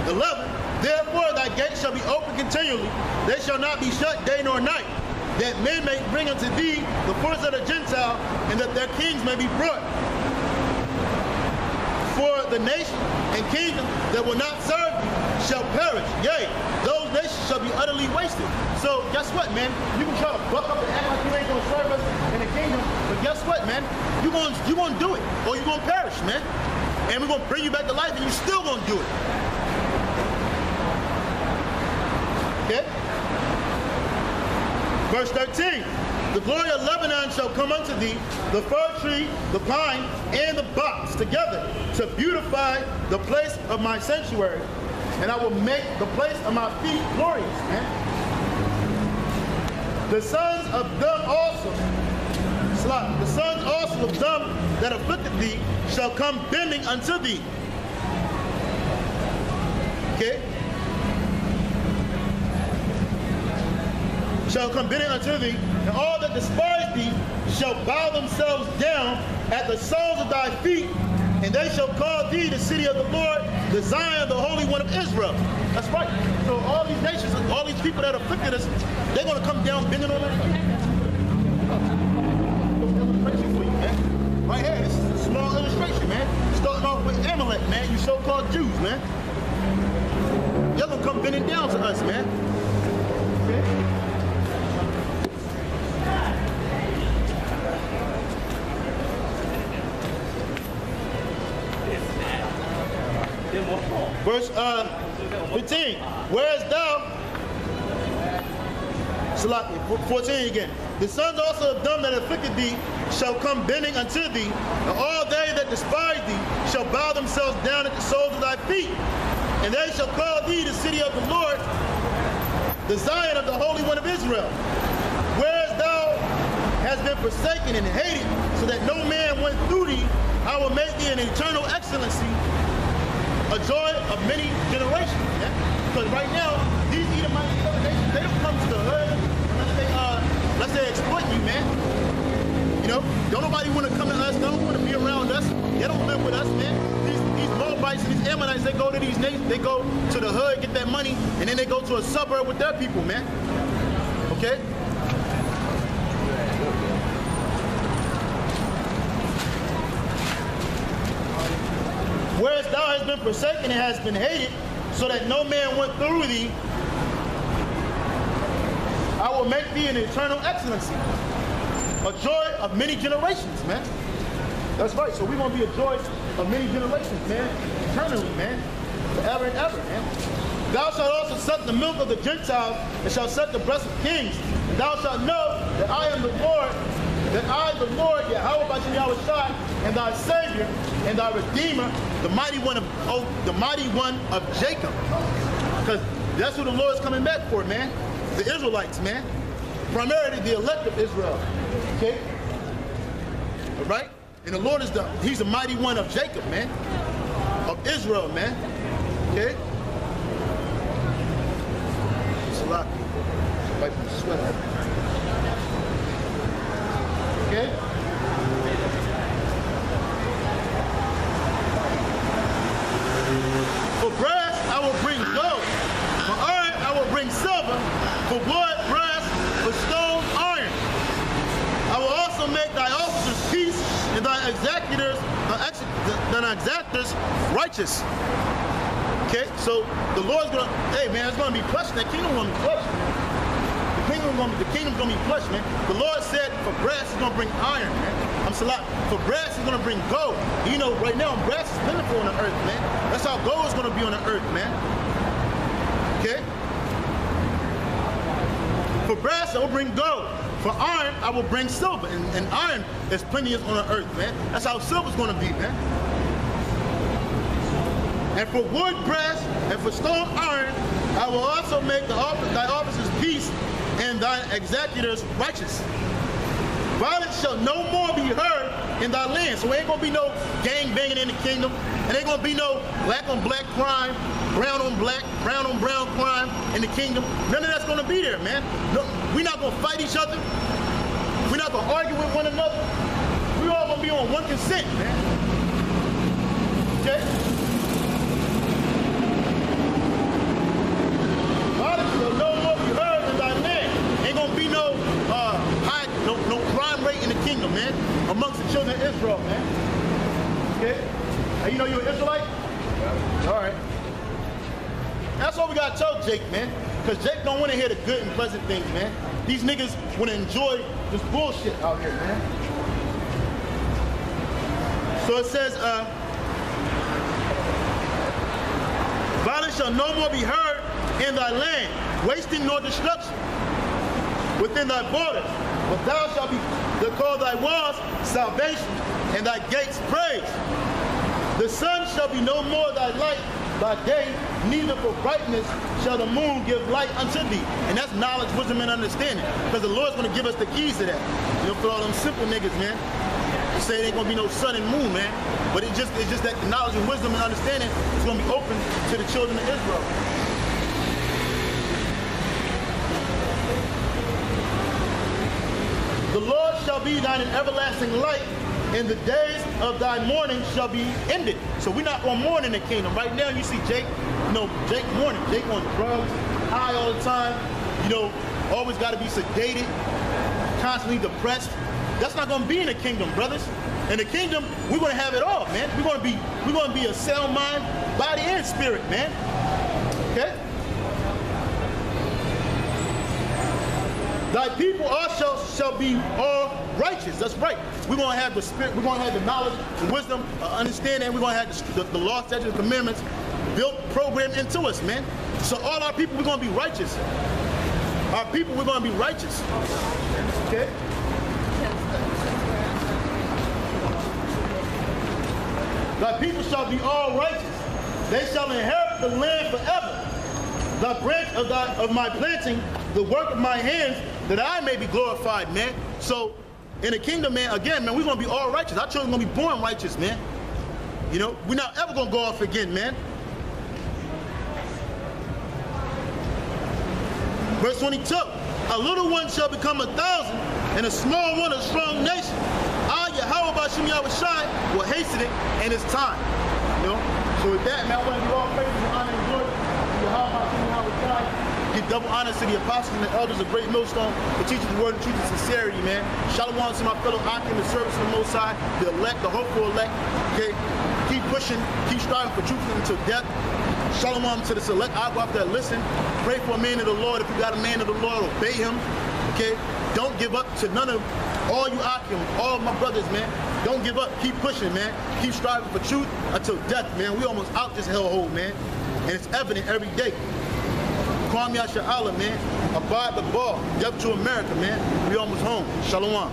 11, therefore thy gates shall be open continually. They shall not be shut day nor night, that men may bring unto thee the force of the Gentile, and that their kings may be brought. For the nation and kingdom that will not serve thee shall perish. Yea, those nations shall be utterly wasted. So guess what, man? You can try to buck up and act like you ain't gonna serve us in the kingdom, but guess what, man? You're gonna do it, or you're gonna perish, man. And we're gonna bring you back to life, and you're still gonna do it. Okay? Verse 13. The glory of Lebanon shall come unto thee, the fir tree, the pine, and the box together, to beautify the place of my sanctuary. And I will make the place of my feet glorious, man. The sons of them also, the sons also of them that afflicted thee shall come bending unto thee. Okay? Shall come bending unto thee, and all that despise thee shall bow themselves down at the soles of thy feet, and they shall call thee the city of the Lord, the Zion of the Holy One of Israel. That's right. So all these nations, all these people that afflicted us, they're going to come down bending on their feet. Illustration for you, man. Right here, this is a small illustration, man. Starting off with Amalek, man, you so-called Jews, man. They're going to come bending down to us, man. Okay? Verse 15. Whereas thou, 14 again. The sons also of them that afflicted thee shall come bending unto thee, and all they that despise thee shall bow themselves down at the soles of thy feet, and they shall call thee the city of the Lord, the Zion of the Holy One of Israel. Whereas thou hast been forsaken and hated, so that no man went through thee, I will make thee an eternal excellency, a joy of many generations. Yeah? Because right now, these Edomite nations, they don't come to the hood unless they exploit you, man. You know, don't nobody want to come to us, don't want to be around us. They don't live with us, man. These Moabites and these Ammonites, they go to these nations, they go to the hood, get that money, and then they go to a suburb with their people, man. Okay? Whereas thou hast been forsaken and hast been hated, so that no man went through thee, I will make thee an eternal excellency, a joy of many generations, man. That's right. So we're going to be a joy of many generations, man. Eternally, man. Forever and ever, man. Thou shalt also suck the milk of the Gentiles, and shalt suck the breast of kings. And thou shalt know that I am the Lord, that I, the Lord, Yahweh Bashem Yahweh Shai, and thy Savior, and thy Redeemer, the mighty one of Jacob. Because that's who the Lord is coming back for, man. The Israelites, man. Primarily the elect of Israel. Okay? All right? And the Lord is he's the mighty one of Jacob, man. Of Israel, man. Okay? It's a lot. Wipe the sweat out. Okay? For brass, I will bring gold. For iron, I will bring silver. For wood, brass. For stone, iron. I will also make thy officers peace, and thy exactors righteous. Okay, so the Lord's gonna, hey man, it's gonna be plush. That kingdom gonna be plush, man. The kingdom's gonna be plush, man. The Lord said for brass he's gonna bring iron, man. For brass he's gonna bring gold. You know, right now brass is plentiful on the earth, man. That's how gold is gonna be on the earth, man. Okay? For brass I will bring gold. For iron I will bring silver. And iron is plenty on the earth, man. That's how silver's gonna be, man. And for wood, brass, and for stone, iron, I will also make thy officers peace, and thy executors righteous. Violence shall no more be heard in thy land. So ain't gonna be no gang banging in the kingdom. And ain't gonna be no black on black crime, brown on black, brown on brown crime in the kingdom. None of that's gonna be there, man. No, we're not gonna fight each other. We're not gonna argue with one another. We're all gonna be on one consent, man. Okay? Violence shall no more be heard in thy land. Ain't gonna be no no crime rate in the kingdom, man, amongst the children of Israel, man. Okay? And you know you're an Israelite? All right. That's all we gotta tell Jake, man. Because Jake don't want to hear the good and pleasant things, man. These niggas want to enjoy this bullshit out here, man. So it says, violence shall no more be heard in thy land, wasting nor destruction within thy borders. But thou shalt be call thy walls salvation, and thy gates praise. The sun shall be no more thy light by day, neither for brightness shall the moon give light unto thee. And that's knowledge, wisdom, and understanding. Because the Lord's going to give us the keys to that. You know, for all them simple niggas, man. They say there ain't going to be no sun and moon, man. But it's just that the knowledge and wisdom and understanding is going to be open to the children of Israel. The Lord shall be thine everlasting light, and the days of thy mourning shall be ended. So we're not going to mourn in the kingdom. Right now you see Jake, you know, Jake mourning. Jake on drugs, high all the time, you know, always got to be sedated, constantly depressed. That's not going to be in the kingdom, brothers. In the kingdom, we're going to have it all, man. We're going to be a sound mind, body, and spirit, man. Okay? Thy people also shall be all righteous. That's right. We're going to have the spirit, we're going to have the knowledge, the wisdom, understanding. We're going to have the law, statutes, and commandments built, programmed into us, man. So all our people, we're going to be righteous. Our people, we're going to be righteous. Okay? Thy people shall be all righteous. They shall inherit the land forever. The branch of my planting, the work of my hands, that I may be glorified, man. So in the kingdom, man, again, man, we're going to be all righteous. Our children are going to be born righteous, man. You know, we're not ever going to go off again, man. Verse 22, a little one shall become 1,000, and a small one a strong nation. I, Yahweh Bashim Yahushai, will hasten it, and it's time. You know? So with that, man, I want to give all praise and honor and glory to Yahweh Bashim Yahushai. Give double honors to the apostles and the elders of Great Millstone for teaching the word and teaching sincerity, man. Shalom to my fellow Akim in service of the Most High, the elect, the hopeful elect. Okay, keep pushing, keep striving for truth until death. Shalom to the select Agwaf that listen. Pray for a man of the Lord. If you got a man of the Lord, obey him. Okay, don't give up to none of all you Akim, all of my brothers, man. Don't give up. Keep pushing, man. Keep striving for truth until death, man. We almost out this hellhole, man, and it's evident every day. Kwame Yasha Allah, man. Abide the ball. Death to America, man. We almost home. Shalom.